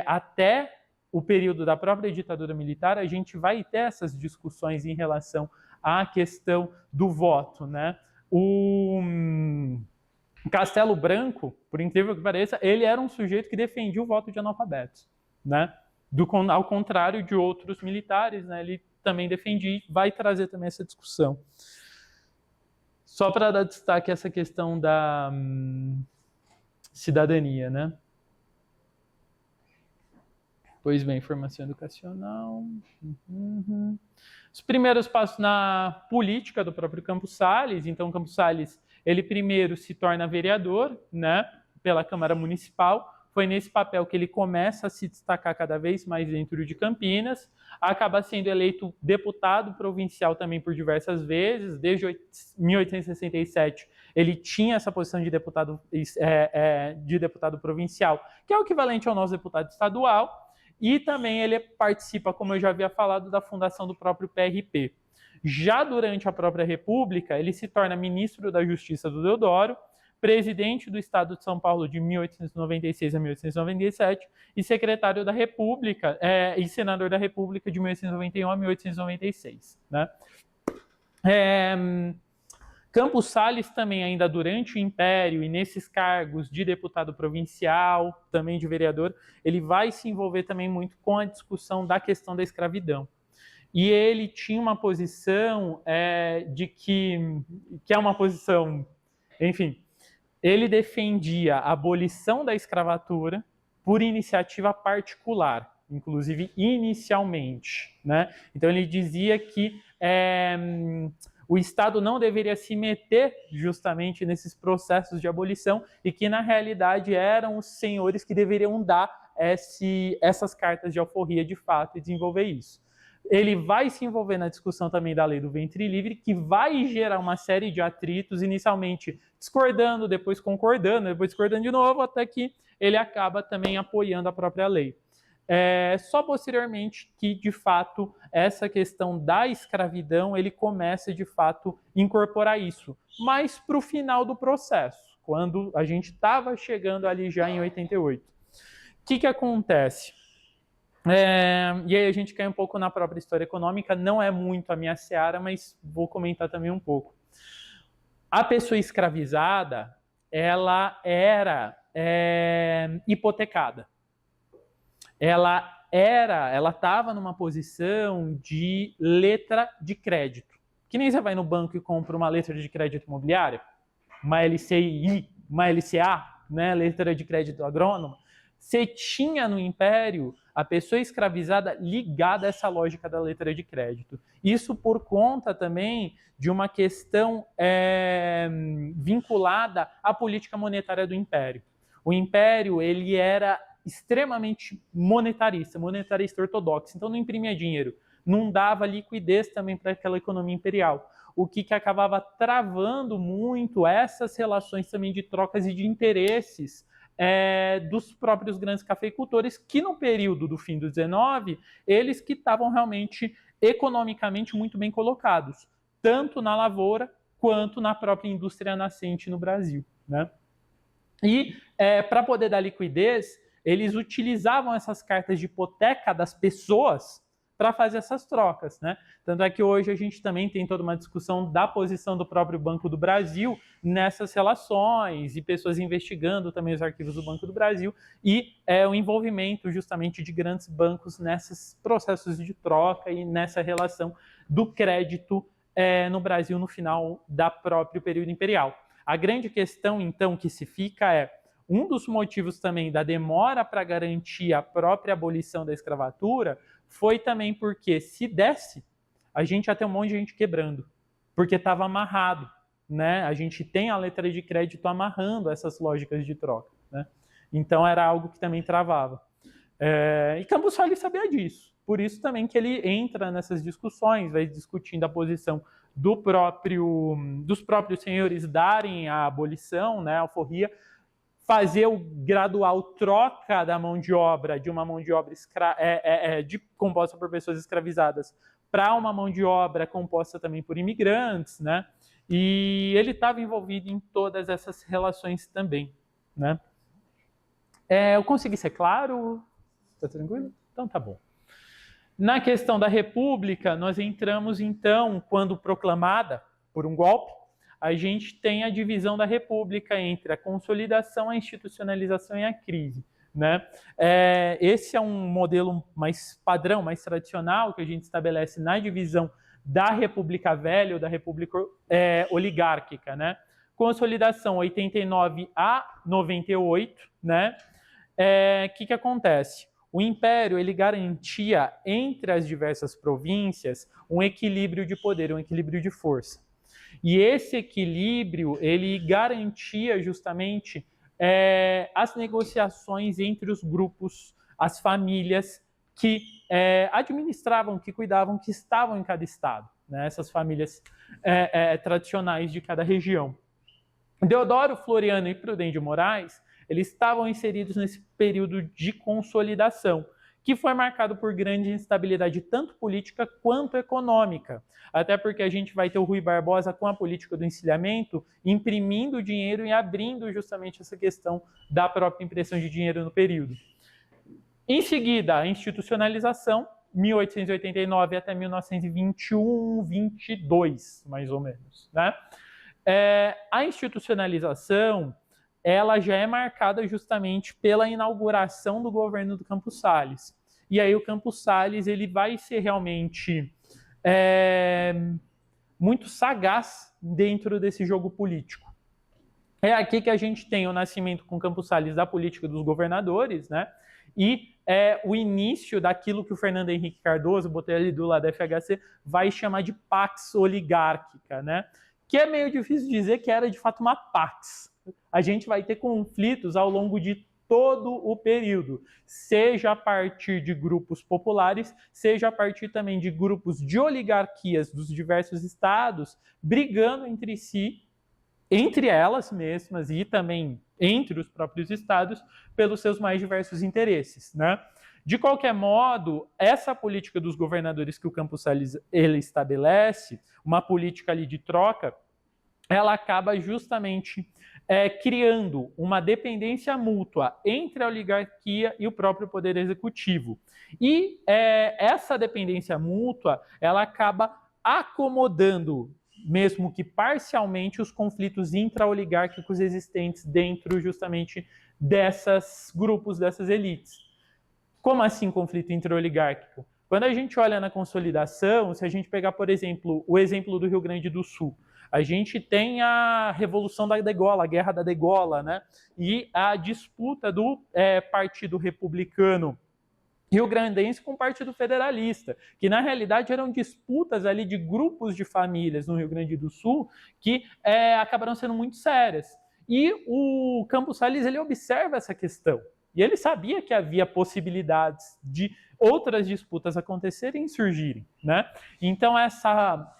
Até o período da própria ditadura militar, a gente vai ter essas discussões em relação à questão do voto, né? O Castelo Branco, por incrível que pareça, ele era um sujeito que defendia o voto de analfabetos, né? Ao contrário de outros militares, né? Ele também defendi, vai trazer também essa discussão. Só para dar destaque a essa questão da cidadania, né? Pois bem, formação educacional. Os primeiros passos na política do próprio Campos Salles. Então, Campos Salles, ele primeiro se torna vereador, né, pela Câmara Municipal. Foi nesse papel que ele começa a se destacar cada vez mais dentro de Campinas, acaba sendo eleito deputado provincial também por diversas vezes, desde 1867 ele tinha essa posição de deputado provincial, que é o equivalente ao nosso deputado estadual, e também ele participa, como eu já havia falado, da fundação do próprio PRP. Já durante a própria República, ele se torna ministro da Justiça do Deodoro, presidente do Estado de São Paulo de 1896 a 1897 e secretário da República e senador da República de 1891 a 1896. Né? Campos Salles também, ainda durante o Império e nesses cargos de deputado provincial, também de vereador, ele vai se envolver também muito com a discussão da questão da escravidão. E ele tinha uma posição de que é uma posição, enfim, ele defendia a abolição da escravatura por iniciativa particular, inclusive inicialmente, né? Então ele dizia que o Estado não deveria se meter justamente nesses processos de abolição e que, na realidade, eram os senhores que deveriam dar essas cartas de alforria de fato e desenvolver isso. Ele vai se envolver na discussão também da lei do ventre livre, que vai gerar uma série de atritos, inicialmente discordando, depois concordando, depois discordando de novo, até que ele acaba também apoiando a própria lei. Só posteriormente que, de fato, essa questão da escravidão, ele começa, de fato, a incorporar isso. Mas para o final do processo, quando a gente estava chegando ali já em 88. O que acontece? E aí a gente cai um pouco na própria história econômica, não é muito a minha seara, mas vou comentar também um pouco. A pessoa escravizada, ela era hipotecada. Ela estava numa posição de letra de crédito. Que nem você vai no banco e compra uma letra de crédito imobiliária, uma LCI, uma LCA, né, letra de crédito agrônoma. Você tinha no Império a pessoa escravizada ligada a essa lógica da letra de crédito. Isso por conta também de uma questão vinculada à política monetária do Império. O Império, ele era extremamente monetarista ortodoxo, então não imprimia dinheiro, não dava liquidez também para aquela economia imperial, o que acabava travando muito essas relações também de trocas e de interesses dos próprios grandes cafeicultores, que no período do fim do 19, eles que estavam realmente economicamente muito bem colocados, tanto na lavoura quanto na própria indústria nascente no Brasil, né? E para poder dar liquidez, eles utilizavam essas cartas de hipoteca das pessoas para fazer essas trocas, né? Tanto é que hoje a gente também tem toda uma discussão da posição do próprio Banco do Brasil nessas relações e pessoas investigando também os arquivos do Banco do Brasil e o envolvimento justamente de grandes bancos nesses processos de troca e nessa relação do crédito no Brasil no final da próprio período imperial. A grande questão, então, que se fica um dos motivos também da demora para garantir a própria abolição da escravatura foi também porque, se desse, a gente ia ter um monte de gente quebrando, porque estava amarrado, né? A gente tem a letra de crédito amarrando essas lógicas de troca, né? Então, era algo que também travava. E Campos Salles sabia disso, por isso também que ele entra nessas discussões, vai discutindo a posição dos próprios senhores darem a abolição, né, a alforria, fazer o gradual troca da mão de obra, de uma mão de obra composta por pessoas escravizadas, para uma mão de obra composta também por imigrantes, né? E ele estava envolvido em todas essas relações também, né? Eu consegui ser claro? Está tranquilo? Então tá bom. Na questão da República, nós entramos então, quando proclamada por um golpe, a gente tem a divisão da República entre a consolidação, a institucionalização e a crise, né? Esse é um modelo mais padrão, mais tradicional, que a gente estabelece na divisão da República Velha ou da República oligárquica, né? Consolidação 89 a 98, né? Que acontece? O Império, ele garantia entre as diversas províncias um equilíbrio de poder, um equilíbrio de força. E esse equilíbrio, ele garantia justamente as negociações entre os grupos, as famílias que administravam, que cuidavam, que estavam em cada estado, né? Essas famílias tradicionais de cada região. Deodoro, Floriano e Prudente de Moraes, eles estavam inseridos nesse período de consolidação, que foi marcado por grande instabilidade, tanto política quanto econômica. Até porque a gente vai ter o Rui Barbosa com a política do encilhamento, imprimindo dinheiro e abrindo justamente essa questão da própria impressão de dinheiro no período. Em seguida, a institucionalização, 1889 até 1921, 22, mais ou menos, né? A institucionalização, ela já é marcada justamente pela inauguração do governo do Campos Salles. E aí o Campos Salles, ele vai ser realmente muito sagaz dentro desse jogo político. É aqui que a gente tem o nascimento com Campos Salles da política dos governadores, né? E o início daquilo que o Fernando Henrique Cardoso, botei ali do lado da FHC, vai chamar de Pax Oligárquica, né? Que é meio difícil dizer que era de fato uma Pax. A gente vai ter conflitos ao longo de todo o período, seja a partir de grupos populares, seja a partir também de grupos de oligarquias dos diversos estados, brigando entre si, entre elas mesmas e também entre os próprios estados, pelos seus mais diversos interesses, né? De qualquer modo, essa política dos governadores que o Campos Salles ele estabelece, uma política ali de troca, ela acaba justamente criando uma dependência mútua entre a oligarquia e o próprio poder executivo. E essa dependência mútua, ela acaba acomodando, mesmo que parcialmente, os conflitos intra-oligárquicos existentes dentro justamente desses grupos, dessas elites. Como assim conflito intra-oligárquico? Quando a gente olha na consolidação, se a gente pegar, por exemplo, o exemplo do Rio Grande do Sul, a gente tem a Revolução da Degola, a Guerra da Degola, né? E a disputa do Partido Republicano rio-grandense com o Partido Federalista, que na realidade eram disputas ali de grupos de famílias no Rio Grande do Sul que acabaram sendo muito sérias. E o Campos Salles, ele observa essa questão. E ele sabia que havia possibilidades de outras disputas acontecerem e surgirem, né? Então essa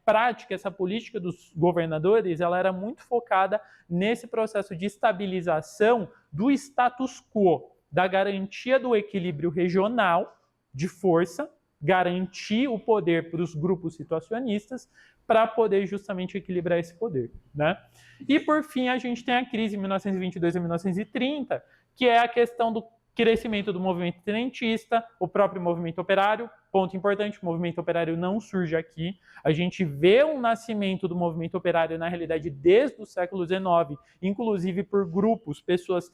prática, essa política dos governadores, ela era muito focada nesse processo de estabilização do status quo, da garantia do equilíbrio regional de força, garantir o poder para os grupos situacionistas para poder justamente equilibrar esse poder, né? E por fim a gente tem a crise de 1922 a 1930, que é a questão do crescimento do movimento tenentista, o próprio movimento operário. Ponto importante, o movimento operário não surge aqui. A gente vê um nascimento do movimento operário, na realidade, desde o século XIX, inclusive por grupos, pessoas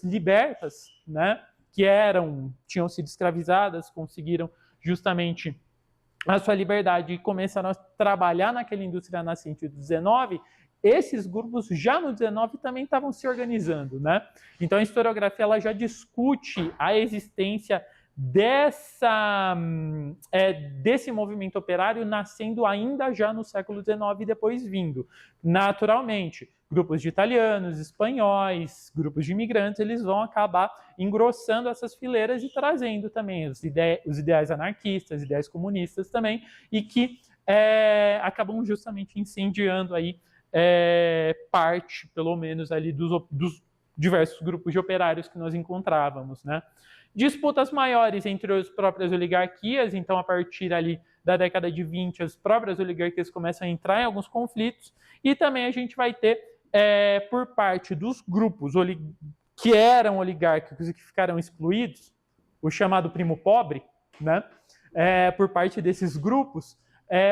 libertas, né, que tinham sido escravizadas, conseguiram justamente a sua liberdade e começaram a trabalhar naquela indústria nascente do XIX. Esses grupos já no 19 também estavam se organizando, né? Então a historiografia ela já discute a existência desse movimento operário nascendo ainda já no século XIX e depois vindo. Naturalmente, grupos de italianos, espanhóis, grupos de imigrantes, eles vão acabar engrossando essas fileiras e trazendo também os ideais anarquistas, ideias comunistas também, e que acabam justamente incendiando aí parte, pelo menos, ali dos diversos grupos de operários que nós encontrávamos, né? Disputas maiores entre as próprias oligarquias, então a partir ali da década de 20, as próprias oligarquias começam a entrar em alguns conflitos, e também a gente vai ter, por parte dos grupos que eram oligárquicos e que ficaram excluídos, o chamado primo pobre, né? Por parte desses grupos,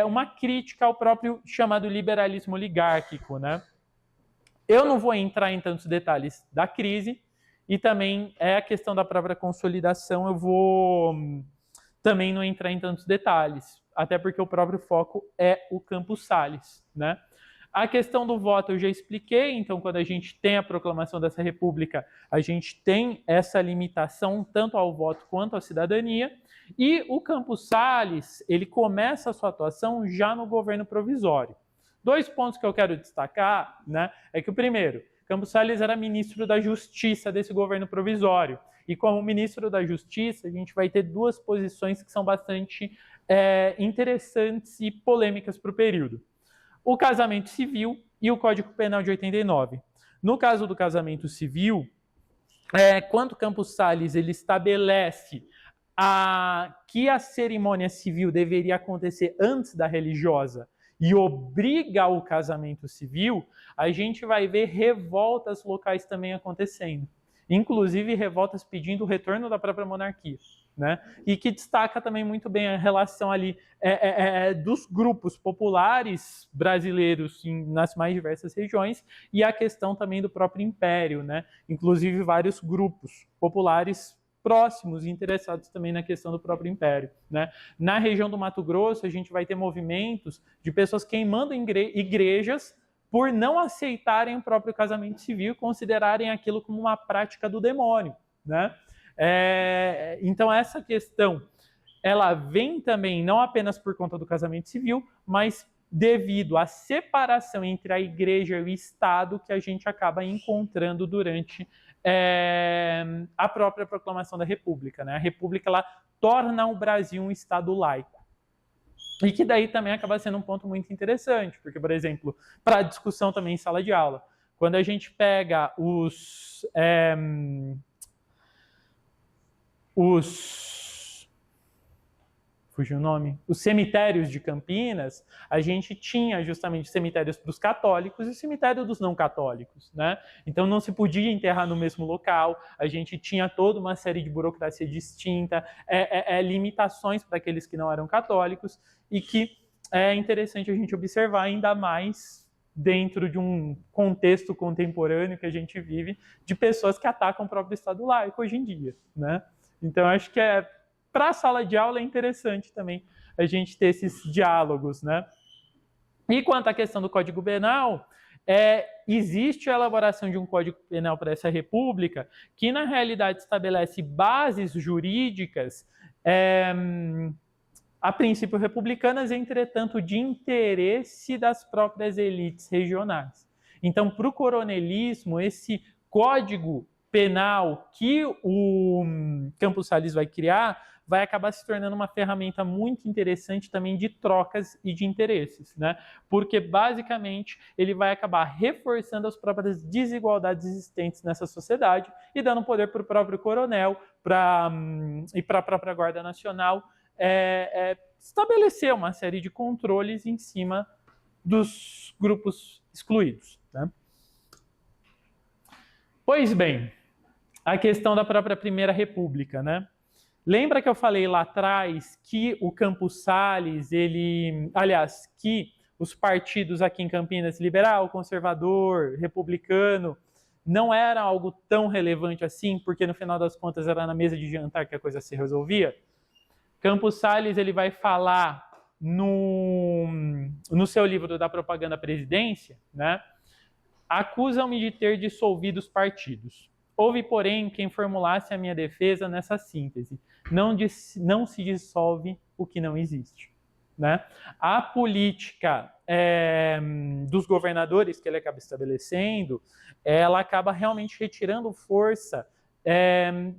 uma crítica ao próprio chamado liberalismo oligárquico, né? Eu não vou entrar em tantos detalhes da crise, e também a questão da própria consolidação, eu vou também não entrar em tantos detalhes, até porque o próprio foco é o Campos Salles, né? A questão do voto eu já expliquei, então quando a gente tem a proclamação dessa república, a gente tem essa limitação tanto ao voto quanto à cidadania, e o Campos Salles, ele começa a sua atuação já no governo provisório. 2 pontos que eu quero destacar, né, é que o primeiro, Campos Salles era ministro da Justiça desse governo provisório, e como ministro da Justiça, a gente vai ter 2 posições que são bastante interessantes e polêmicas para o período. O casamento civil e o Código Penal de 89. No caso do casamento civil, quando Campos Salles ele estabelece que a cerimônia civil deveria acontecer antes da religiosa e obriga o casamento civil, a gente vai ver revoltas locais também acontecendo. Inclusive revoltas pedindo o retorno da própria monarquia, né? E que destaca também muito bem a relação ali dos grupos populares brasileiros nas mais diversas regiões e a questão também do próprio império, né? Inclusive vários grupos populares próximos e interessados também na questão do próprio império, né? Na região do Mato Grosso, a gente vai ter movimentos de pessoas queimando igrejas por não aceitarem o próprio casamento civil e considerarem aquilo como uma prática do demônio, né? Então essa questão, ela vem também não apenas por conta do casamento civil, mas devido à separação entre a igreja e o Estado que a gente acaba encontrando durante a própria proclamação da República, né? A República ela torna o Brasil um Estado laico. E que daí também acaba sendo um ponto muito interessante, porque, por exemplo, para a discussão também em sala de aula, quando a gente pega fugiu o nome, os cemitérios de Campinas, a gente tinha justamente cemitérios para os católicos e cemitério dos não católicos, né? Então não se podia enterrar no mesmo local, a gente tinha toda uma série de burocracia distinta, limitações para aqueles que não eram católicos, e que é interessante a gente observar ainda mais dentro de um contexto contemporâneo que a gente vive, de pessoas que atacam o próprio Estado laico hoje em dia, né? Então acho que para a sala de aula é interessante também a gente ter esses diálogos, né? E quanto à questão do Código Penal, existe a elaboração de um Código Penal para essa república que, na realidade, estabelece bases jurídicas, a princípio republicanas, entretanto, de interesse das próprias elites regionais. Então, para o coronelismo, esse Código Penal que o Campos Salles vai criar vai acabar se tornando uma ferramenta muito interessante também de trocas e de interesses, né? Porque, basicamente, ele vai acabar reforçando as próprias desigualdades existentes nessa sociedade e dando poder para o próprio coronel e para a própria Guarda Nacional estabelecer uma série de controles em cima dos grupos excluídos, né? Pois bem, a questão da própria Primeira República, né? Lembra que eu falei lá atrás que o Campos Salles, que os partidos aqui em Campinas, liberal, conservador, republicano, não era algo tão relevante assim, porque no final das contas era na mesa de jantar que a coisa se resolvia? Campos Salles, ele vai falar no seu livro da Propaganda à Presidência, né? Acusam-me de ter dissolvido os partidos. Houve, porém, quem formulasse a minha defesa nessa síntese. Não se dissolve o que não existe, né? A política dos governadores que ele acaba estabelecendo, ela acaba realmente retirando força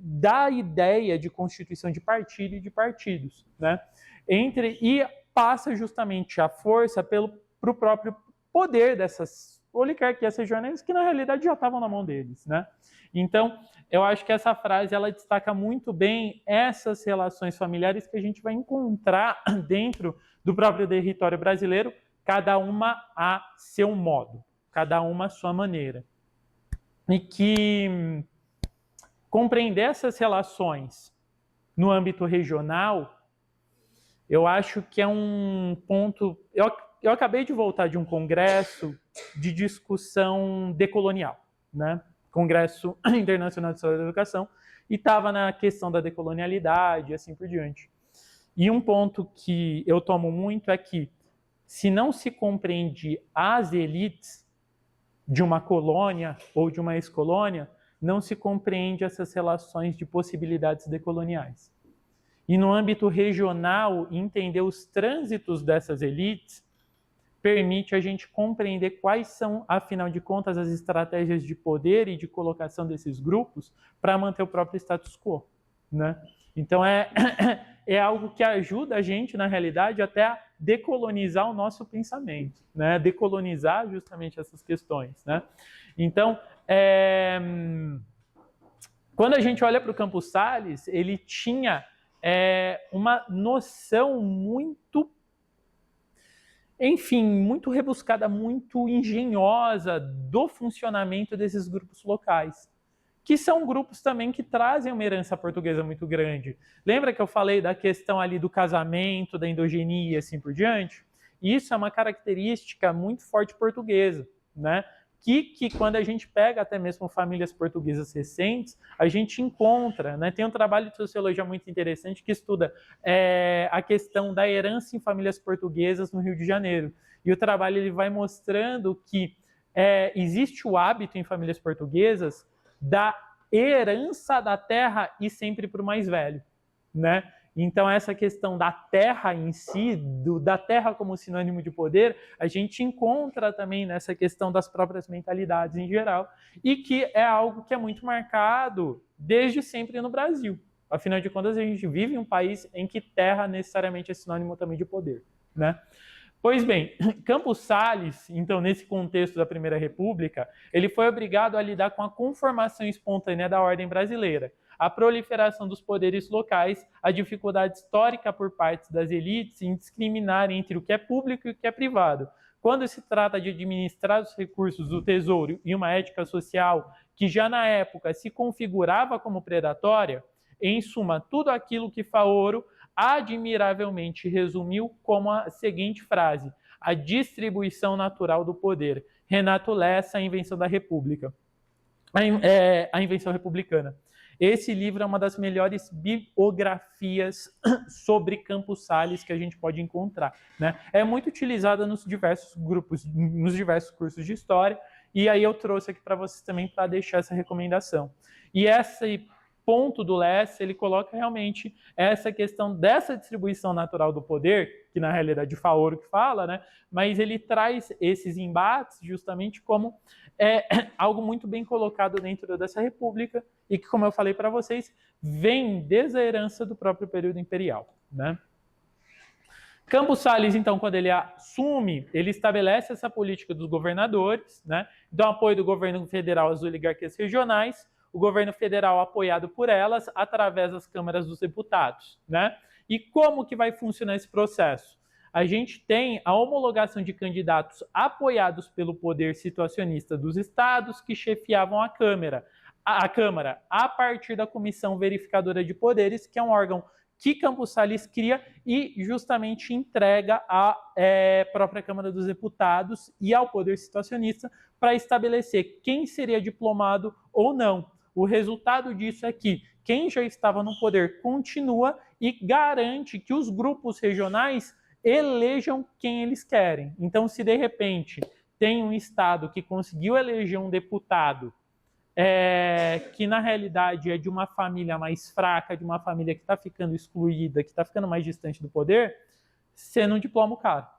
da ideia de constituição de partido e de partidos, né? E passa justamente a força para o próprio poder dessas oligarquias regionais que na realidade já estavam na mão deles, né? Então, eu acho que essa frase ela destaca muito bem essas relações familiares que a gente vai encontrar dentro do próprio território brasileiro, cada uma a seu modo, cada uma a sua maneira. E que compreender essas relações no âmbito regional, eu acho que é um ponto... Eu acabei de voltar de um congresso de discussão decolonial, né? Congresso Internacional de História da Educação, e estava na questão da decolonialidade e assim por diante. E um ponto que eu tomo muito é que, se não se compreende as elites de uma colônia ou de uma ex-colônia, não se compreende essas relações de possibilidades decoloniais. E no âmbito regional, entender os trânsitos dessas elites permite a gente compreender quais são, afinal de contas, as estratégias de poder e de colocação desses grupos para manter o próprio status quo, né? Então, é algo que ajuda a gente, na realidade, até a decolonizar o nosso pensamento, né? Decolonizar justamente essas questões, né? Então, quando a gente olha para o Campos Salles, ele tinha uma noção muito, enfim, muito rebuscada, muito engenhosa do funcionamento desses grupos locais, que são grupos também que trazem uma herança portuguesa muito grande. Lembra que eu falei da questão ali do casamento, da endogenia e assim por diante? Isso é uma característica muito forte portuguesa, né? Que quando a gente pega até mesmo famílias portuguesas recentes, a gente encontra, né? Tem um trabalho de sociologia muito interessante que estuda a questão da herança em famílias portuguesas no Rio de Janeiro. E o trabalho ele vai mostrando que existe o hábito em famílias portuguesas da herança da terra e sempre para o mais velho, né? Então, essa questão da terra em si, da terra como sinônimo de poder, a gente encontra também nessa questão das próprias mentalidades em geral, e que é algo que é muito marcado desde sempre no Brasil. Afinal de contas, a gente vive em um país em que terra necessariamente é sinônimo também de poder, né? Pois bem, Campos Salles, então, nesse contexto da Primeira República, ele foi obrigado a lidar com a conformação espontânea da ordem brasileira. a proliferação dos poderes locais, a dificuldade histórica por parte das elites em discriminar entre o que é público e o que é privado. Quando se trata de administrar os recursos do tesouro e uma ética social que já na época se configurava como predatória, em suma, tudo aquilo que Faoro admiravelmente resumiu como a seguinte frase: a distribuição natural do poder. Renato Lessa, A Invenção da República. A Invenção Republicana. Esse livro é uma das melhores biografias sobre Campos Sales que a gente pode encontrar, né? É muito utilizada nos diversos grupos, nos diversos cursos de história, e aí eu trouxe aqui para vocês também para deixar essa recomendação. E esse ponto do Lessa, ele coloca realmente essa questão dessa distribuição natural do poder, que na realidade é Faoro que fala, né? Mas ele traz esses embates justamente como algo muito bem colocado dentro dessa república e que, como eu falei para vocês, vem desde a herança do próprio período imperial, né? Campos Sales, então, quando ele assume, ele estabelece essa política dos governadores, né? Então, apoio do governo federal às oligarquias regionais, o governo federal apoiado por elas através das câmaras dos deputados, né? E como que vai funcionar esse processo? A gente tem a homologação de candidatos apoiados pelo poder situacionista dos estados que chefiavam a Câmara a partir da Comissão Verificadora de Poderes, que é um órgão que Campos Sales cria e justamente entrega à própria Câmara dos Deputados e ao poder situacionista para estabelecer quem seria diplomado ou não. O resultado disso é que quem já estava no poder continua e garante que os grupos regionais elejam quem eles querem. Então, se de repente tem um estado que conseguiu eleger um deputado que na realidade é de uma família mais fraca, de uma família que está ficando excluída, que está ficando mais distante do poder, você não diploma o cara.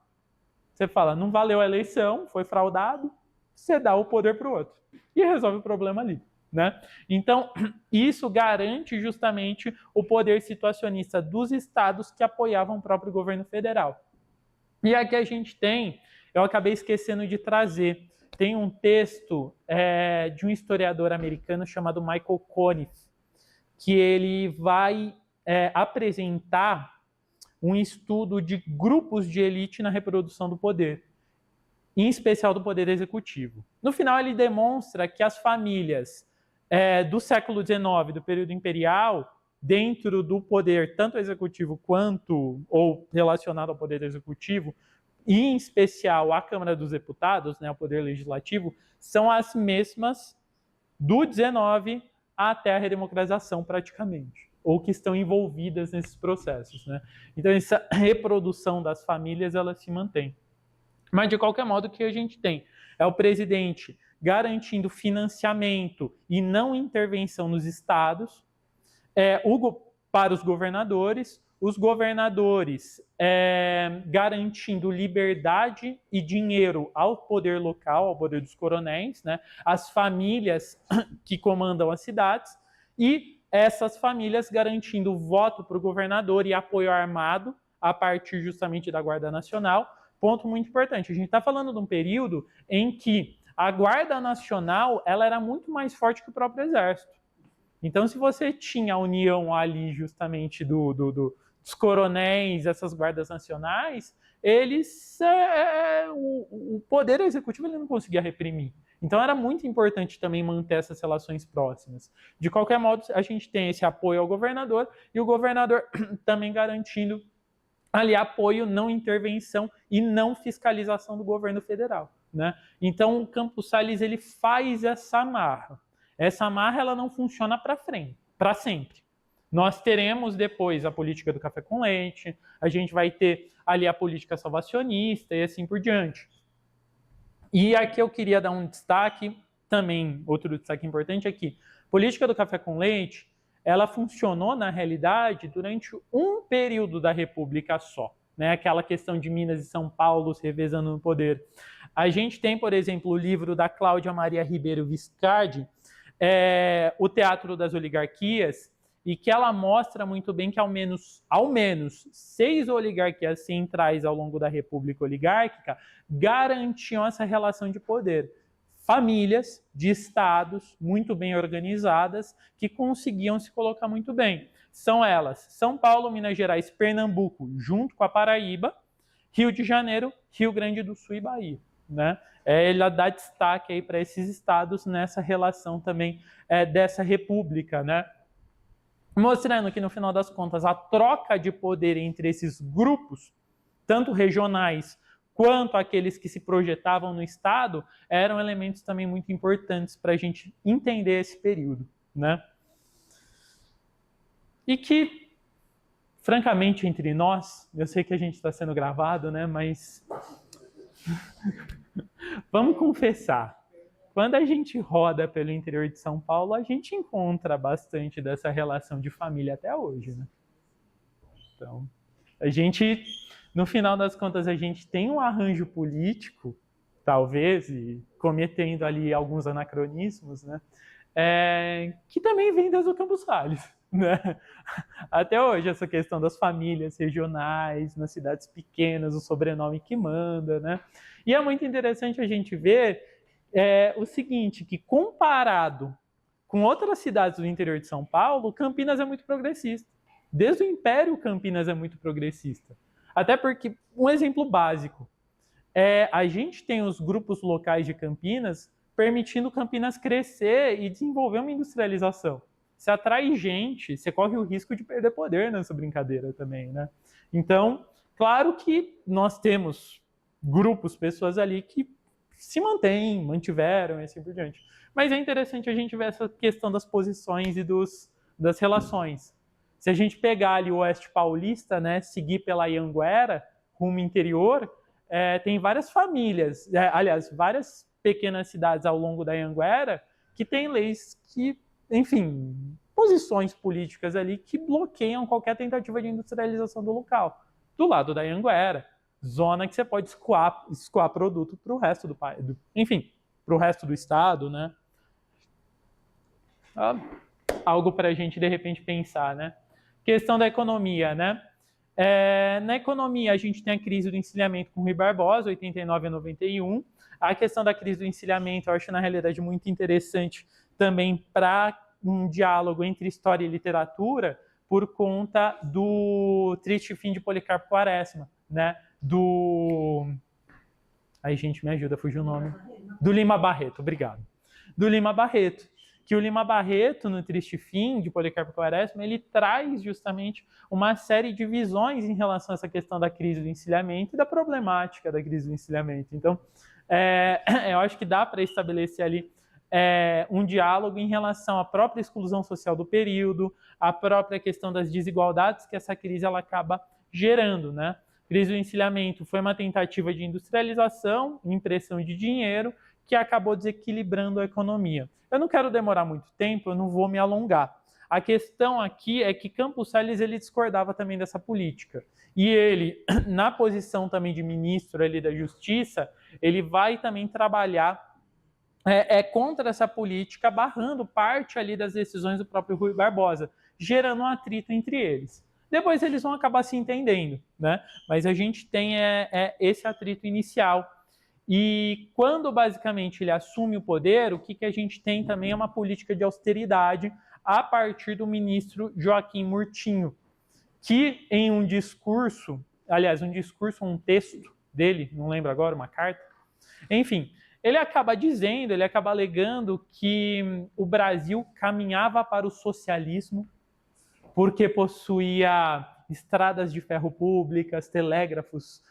Você fala, não valeu a eleição, foi fraudado, você dá o poder para o outro. E resolve o problema ali, né? Então, isso garante justamente o poder situacionista dos estados que apoiavam o próprio governo federal. E aqui a gente tem, eu acabei esquecendo de trazer, tem um texto de um historiador americano chamado Michael Conniff, que ele vai apresentar um estudo de grupos de elite na reprodução do poder, em especial do poder executivo. No final, ele demonstra que as famílias do século XIX, do período imperial, dentro do poder tanto executivo quanto, ou relacionado ao poder executivo, e em especial a Câmara dos Deputados, né, o poder legislativo, são as mesmas do 19 até a redemocratização praticamente, ou que estão envolvidas nesses processos, né? Então essa reprodução das famílias, ela se mantém. Mas de qualquer modo, o que a gente tem é o presidente garantindo financiamento e não intervenção nos estados, para os governadores garantindo liberdade e dinheiro ao poder local, ao poder dos coronéis, né? As famílias que comandam as cidades, e essas famílias garantindo voto para o governador e apoio armado a partir justamente da Guarda Nacional. Ponto muito importante, a gente está falando de um período em que a Guarda Nacional ela era muito mais forte que o próprio Exército. Então, se você tinha a união ali justamente dos coronéis, essas guardas nacionais, o poder executivo ele não conseguia reprimir. Então era muito importante também manter essas relações próximas. De qualquer modo, a gente tem esse apoio ao governador e o governador também garantindo ali apoio, não intervenção e não fiscalização do governo federal, né? Então o Campos Sales ele faz essa amarra. Essa amarra ela não funciona para sempre. Nós teremos depois a política do café com leite, a gente vai ter ali a política salvacionista e assim por diante. E aqui eu queria dar um destaque, também outro destaque importante aqui. A política do café com leite, ela funcionou na realidade durante um período da República só, né? Aquela questão de Minas e São Paulo se revezando no poder. A gente tem, por exemplo, o livro da Cláudia Maria Ribeiro Viscardi, O Teatro das Oligarquias, e que ela mostra muito bem que ao menos 6 oligarquias centrais ao longo da República Oligárquica garantiam essa relação de poder. famílias de estados muito bem organizadas que conseguiam se colocar muito bem. São elas São Paulo, Minas Gerais, Pernambuco, junto com a Paraíba, Rio de Janeiro, Rio Grande do Sul e Bahia, né? Ela dá destaque aí para esses estados nessa relação também dessa república, né? Mostrando que, no final das contas, a troca de poder entre esses grupos, tanto regionais quanto aqueles que se projetavam no Estado, eram elementos também muito importantes para a gente entender esse período, né? E que, francamente, entre nós, eu sei que a gente está sendo gravado, né? Mas vamos confessar, quando a gente roda pelo interior de São Paulo, a gente encontra bastante dessa relação de família até hoje, né? Então, a gente, no final das contas, a gente tem um arranjo político, talvez, e cometendo ali alguns anacronismos, né? Que também vem desde o Campos Salles, né? Até hoje, essa questão das famílias regionais, nas cidades pequenas, o sobrenome que manda, né? E é muito interessante a gente ver o seguinte, que comparado com outras cidades do interior de São Paulo, Campinas é muito progressista. Desde o Império, Campinas é muito progressista. Até porque, um exemplo básico, a gente tem os grupos locais de Campinas permitindo Campinas crescer e desenvolver uma industrialização. Você atrai gente, você corre o risco de perder poder nessa brincadeira também, né? Então, claro que nós temos grupos, pessoas ali que se mantêm, mantiveram e assim por diante. Mas é interessante a gente ver essa questão das posições e das relações. Se a gente pegar ali o Oeste Paulista, né, seguir pela Anhanguera, rumo interior, tem várias famílias, aliás, várias pequenas cidades ao longo da Anhanguera que têm leis que, enfim, posições políticas ali que bloqueiam qualquer tentativa de industrialização do local. Do lado da Anhanguera, zona que você pode escoar produto para o resto do país, enfim, para o resto do estado, né? Algo para a gente, de repente, pensar, né? Questão da economia, né? Na economia, a gente tem a crise do encilhamento com Rui Barbosa, 89 a 91. A questão da crise do encilhamento, eu acho, na realidade, muito interessante também para um diálogo entre história e literatura, por conta do Triste Fim de Policarpo Quaresma, né? Aí, gente, me ajuda, fugiu o nome. Do Lima Barreto, obrigado. Do Lima Barreto. Que o Lima Barreto, no Triste Fim de Policarpo Quaresma, ele traz justamente uma série de visões em relação a essa questão da crise do encilhamento e da problemática da crise do encilhamento. Então, eu acho que dá para estabelecer ali um diálogo em relação à própria exclusão social do período, à própria questão das desigualdades que essa crise ela acaba gerando, né? A crise do encilhamento foi uma tentativa de industrialização, impressão de dinheiro, que acabou desequilibrando a economia. Eu não quero demorar muito tempo, eu não vou me alongar. A questão aqui é que Campos Salles ele discordava também dessa política. E ele, na posição também de ministro ali da Justiça, ele vai também trabalhar contra essa política, barrando parte ali das decisões do próprio Rui Barbosa, gerando um atrito entre eles. Depois eles vão acabar se entendendo, né? Mas a gente tem esse atrito inicial. E quando, basicamente, ele assume o poder, o que a gente tem também é uma política de austeridade a partir do ministro Joaquim Murtinho, que em um discurso, um texto dele, não lembro agora, uma carta, enfim, ele acaba dizendo, ele acaba alegando que o Brasil caminhava para o socialismo porque possuía estradas de ferro públicas, telégrafos,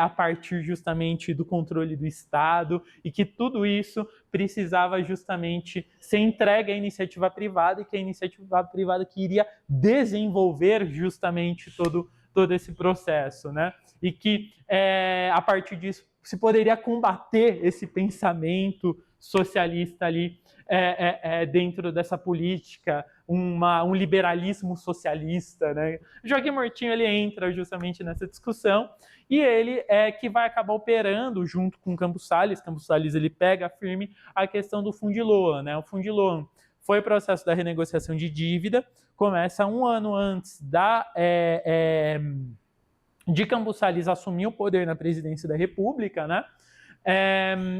a partir justamente do controle do Estado, e que tudo isso precisava justamente ser entregue à iniciativa privada, e que a iniciativa privada que iria desenvolver justamente todo esse processo, né? E que, a partir disso, se poderia combater esse pensamento socialista ali dentro dessa política, um liberalismo socialista, né? Joaquim Murtinho ele entra justamente nessa discussão e ele que vai acabar operando junto com Campos Salles. Campos Salles ele pega firme a questão do Fundiloan, né? O Fundiloan foi o processo da renegociação de dívida, começa um ano antes de Campos Salles assumir o poder na presidência da República, né?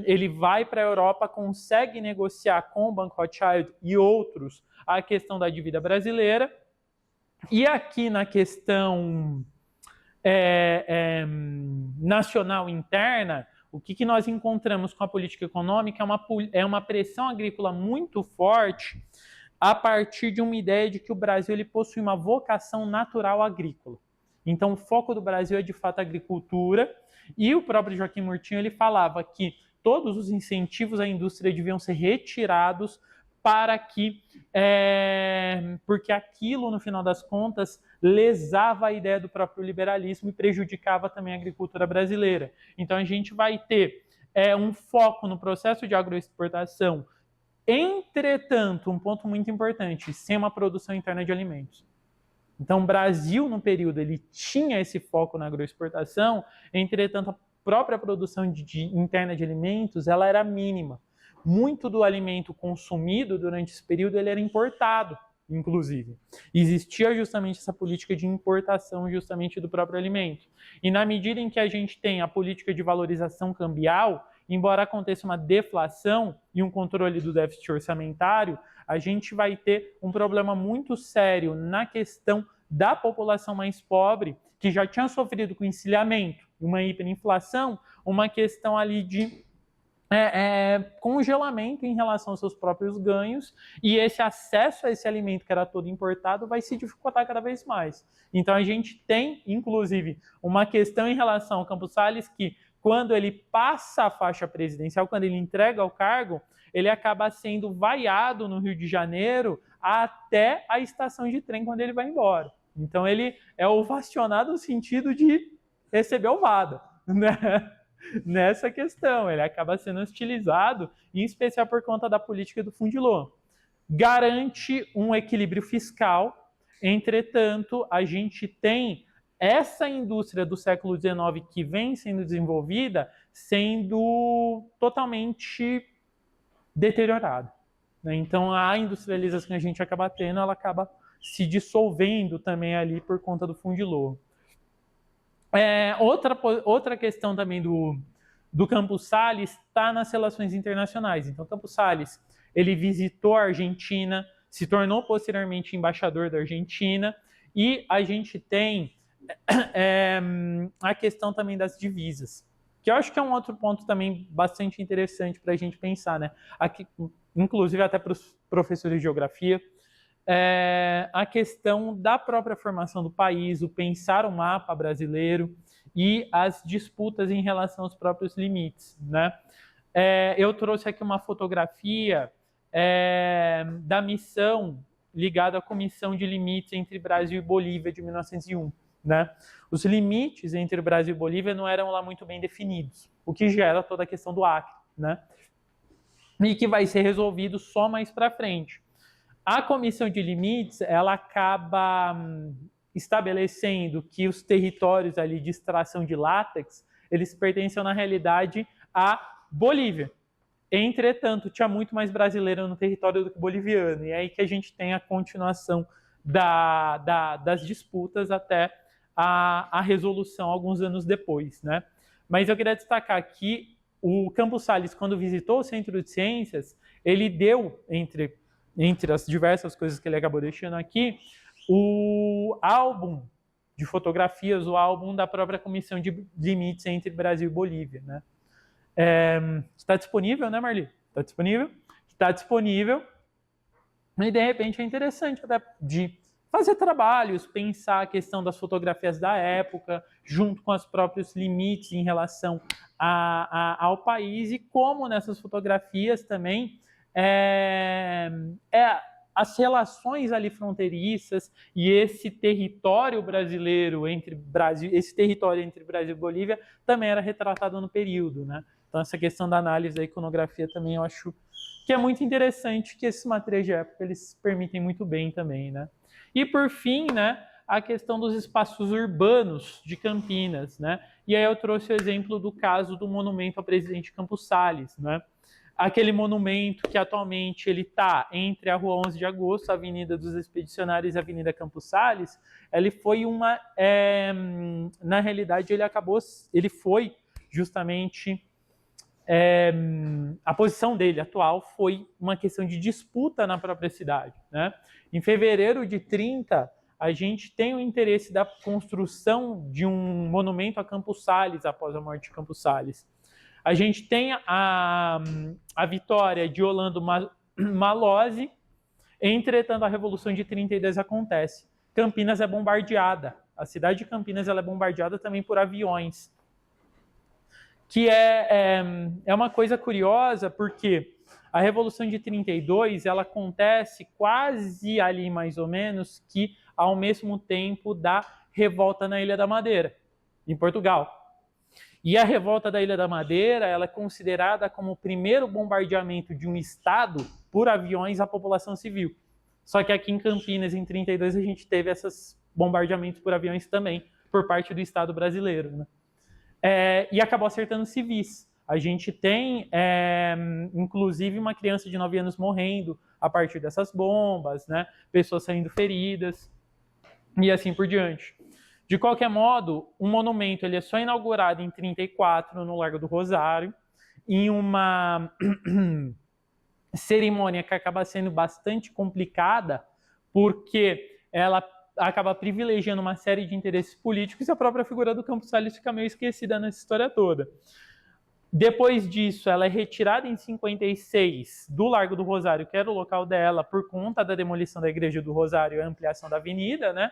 Ele vai para a Europa, consegue negociar com o Banco Rothschild e outros a questão da dívida brasileira. E aqui na questão nacional interna, o que nós encontramos com a política econômica é uma pressão agrícola muito forte a partir de uma ideia de que o Brasil ele possui uma vocação natural agrícola. Então, o foco do Brasil é, de fato, a agricultura, e o próprio Joaquim Murtinho ele falava que todos os incentivos à indústria deviam ser retirados para que, porque aquilo, no final das contas, lesava a ideia do próprio liberalismo e prejudicava também a agricultura brasileira. Então, a gente vai ter um foco no processo de agroexportação. Entretanto, um ponto muito importante, sem uma produção interna de alimentos. Então, o Brasil, no período, ele tinha esse foco na agroexportação, entretanto, a própria produção interna de alimentos, ela era mínima. Muito do alimento consumido durante esse período, ele era importado, inclusive. Existia justamente essa política de importação justamente do próprio alimento. E na medida em que a gente tem a política de valorização cambial, embora aconteça uma deflação e um controle do déficit orçamentário, a gente vai ter um problema muito sério na questão da população mais pobre, que já tinha sofrido com encilhamento, uma hiperinflação, uma questão ali de congelamento em relação aos seus próprios ganhos, e esse acesso a esse alimento que era todo importado vai se dificultar cada vez mais. Então a gente tem, inclusive, uma questão em relação ao Campos Salles que, quando ele passa a faixa presidencial, quando ele entrega o cargo, ele acaba sendo vaiado no Rio de Janeiro até a estação de trem quando ele vai embora. Então ele é ovacionado no sentido de receber ovada, né? Nessa questão, ele acaba sendo hostilizado, em especial por conta da política do Fundilô. Garante um equilíbrio fiscal, entretanto, a gente tem essa indústria do século XIX que vem sendo desenvolvida sendo totalmente deteriorada, né? Então, a industrialização que a gente acaba tendo, ela acaba se dissolvendo também ali por conta do Fundilô. Outra questão também do Campos Salles está nas relações internacionais. Então, Campos Salles, ele visitou a Argentina, se tornou posteriormente embaixador da Argentina, e a gente tem a questão também das divisas, que eu acho que é um outro ponto também bastante interessante para a gente pensar, né? Aqui, inclusive até para os professores de geografia, a questão da própria formação do país, o pensar o mapa brasileiro e as disputas em relação aos próprios limites, né? Eu trouxe aqui uma fotografia da missão ligada à Comissão de Limites entre Brasil e Bolívia de 1901. Né? Os limites entre o Brasil e Bolívia não eram lá muito bem definidos, o que gera toda a questão do Acre, né? E que vai ser resolvido só mais para frente. A Comissão de Limites, ela acaba estabelecendo que os territórios ali de extração de látex, eles pertencem na realidade à Bolívia. Entretanto, tinha muito mais brasileiro no território do que boliviano, e é aí que a gente tem a continuação das disputas até a resolução alguns anos depois, né? Mas eu queria destacar que o Campos Salles, quando visitou o Centro de Ciências, ele deu, entre as diversas coisas que ele acabou deixando aqui, o álbum de fotografias, o álbum da própria Comissão de Limites entre Brasil e Bolívia, né? Está disponível, né, Marli? Está disponível? Está disponível. E, de repente, é interessante até de fazer trabalhos, pensar a questão das fotografias da época, junto com os próprios limites em relação ao país, e como nessas fotografias também as relações ali fronteiriças e esse território brasileiro esse território entre Brasil e Bolívia também era retratado no período, né? Então, essa questão da análise da iconografia também eu acho que é muito interessante, que esses materiais de época eles permitem muito bem também, né? E, por fim, né, a questão dos espaços urbanos de Campinas, né? E aí eu trouxe o exemplo do caso do monumento ao presidente Campos Salles, né? Aquele monumento que atualmente ele está entre a Rua 11 de Agosto, a Avenida dos Expedicionários e a Avenida Campos Salles, ele foi na realidade, ele foi justamente a posição dele atual foi uma questão de disputa na própria cidade, né? Em fevereiro de 30, a gente tem o interesse da construção de um monumento a Campos Sales após a morte de Campos Sales. A gente tem a vitória de Orlando Malozzi, entretanto a Revolução de 32 acontece. Campinas é bombardeada, a cidade de Campinas ela é bombardeada também por aviões, que é uma coisa curiosa, porque a Revolução de 32 ela acontece quase ali mais ou menos que ao mesmo tempo da revolta na Ilha da Madeira, em Portugal. E a revolta da Ilha da Madeira ela é considerada como o primeiro bombardeamento de um estado por aviões à população civil. Só que aqui em Campinas, em 32, a gente teve esses bombardeamentos por aviões também, por parte do Estado brasileiro, né? E acabou acertando civis. A gente tem, inclusive, uma criança de 9 anos morrendo a partir dessas bombas, né? Pessoas saindo feridas e assim por diante. De qualquer modo, o monumento ele é só inaugurado em 34, no Largo do Rosário, em uma cerimônia que acaba sendo bastante complicada, porque ela acaba privilegiando uma série de interesses políticos e a própria figura do Campos Sales fica meio esquecida nessa história toda. Depois disso, ela é retirada em 56 do Largo do Rosário, que era o local dela, por conta da demolição da Igreja do Rosário e a ampliação da avenida, né?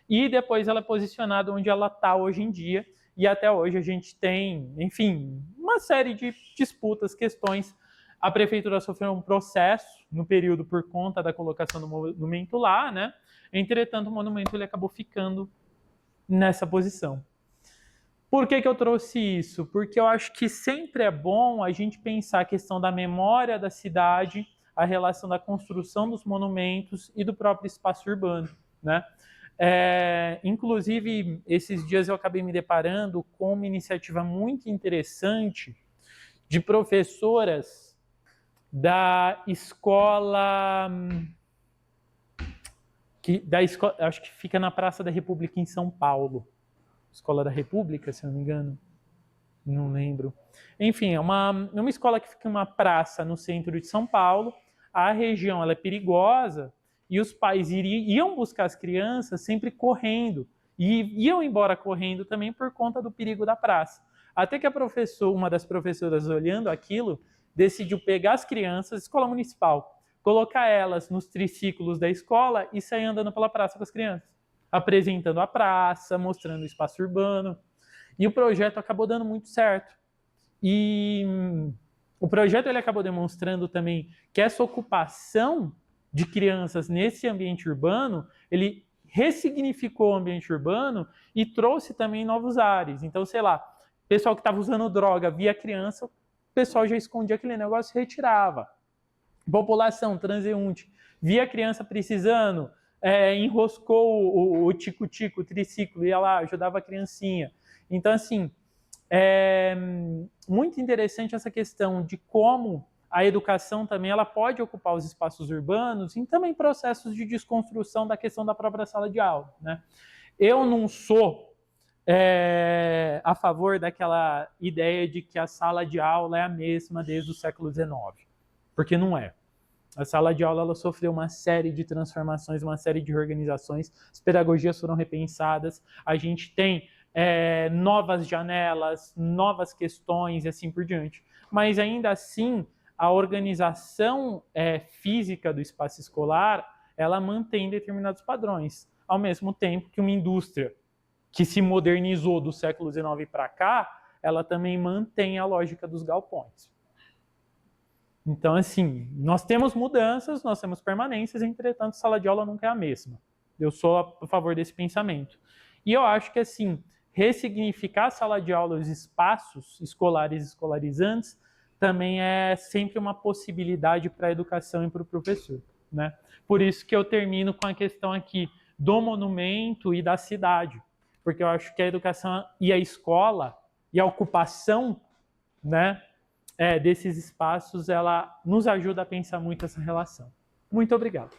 E depois ela é posicionada onde ela está hoje em dia, e até hoje a gente tem, enfim, uma série de disputas, questões. A prefeitura sofreu um processo no período por conta da colocação do monumento lá, né? Entretanto, o monumento ele acabou ficando nessa posição. Por que eu trouxe isso? Porque eu acho que sempre é bom a gente pensar a questão da memória da cidade, a relação da construção dos monumentos e do próprio espaço urbano, né? Inclusive, esses dias eu acabei me deparando com uma iniciativa muito interessante de professoras da escola, acho que fica na Praça da República em São Paulo. Escola da República, se não me engano. Não lembro. Enfim, é uma escola que fica em uma praça no centro de São Paulo. A região ela é perigosa e os pais iam buscar as crianças sempre correndo. E iam embora correndo também por conta do perigo da praça. Até que uma das professoras, olhando aquilo, decidiu pegar as crianças, escola municipal, colocar elas nos triciclos da escola e sair andando pela praça com as crianças, apresentando a praça, mostrando o espaço urbano. E o projeto acabou dando muito certo. E o projeto ele acabou demonstrando também que essa ocupação de crianças nesse ambiente urbano, ele ressignificou o ambiente urbano e trouxe também novos ares. Então, sei lá, o pessoal que estava usando droga via criança, o pessoal já escondia aquele negócio e retirava. População transeunte via criança precisando, enroscou o tico-tico, o triciclo, ia lá, ajudava a criancinha. Então, assim, é muito interessante essa questão de como a educação também ela pode ocupar os espaços urbanos e também processos de desconstrução da questão da própria sala de aula, né? Eu não sou a favor daquela ideia de que a sala de aula é a mesma desde o século XIX, porque não é. A sala de aula ela sofreu uma série de transformações, uma série de reorganizações, as pedagogias foram repensadas, a gente tem novas janelas, novas questões e assim por diante. Mas ainda assim, a organização física do espaço escolar, ela mantém determinados padrões, ao mesmo tempo que uma indústria que se modernizou do século XIX para cá, ela também mantém a lógica dos galpões. Então, assim, nós temos mudanças, nós temos permanências, entretanto, sala de aula nunca é a mesma. Eu sou a favor desse pensamento. E eu acho que, assim, ressignificar a sala de aula, os espaços escolares e escolarizantes, também é sempre uma possibilidade para a educação e para o professor, né? Por isso que eu termino com a questão aqui do monumento e da cidade, porque eu acho que a educação e a escola e a ocupação, né, desses espaços, ela nos ajuda a pensar muito essa relação. Muito obrigado.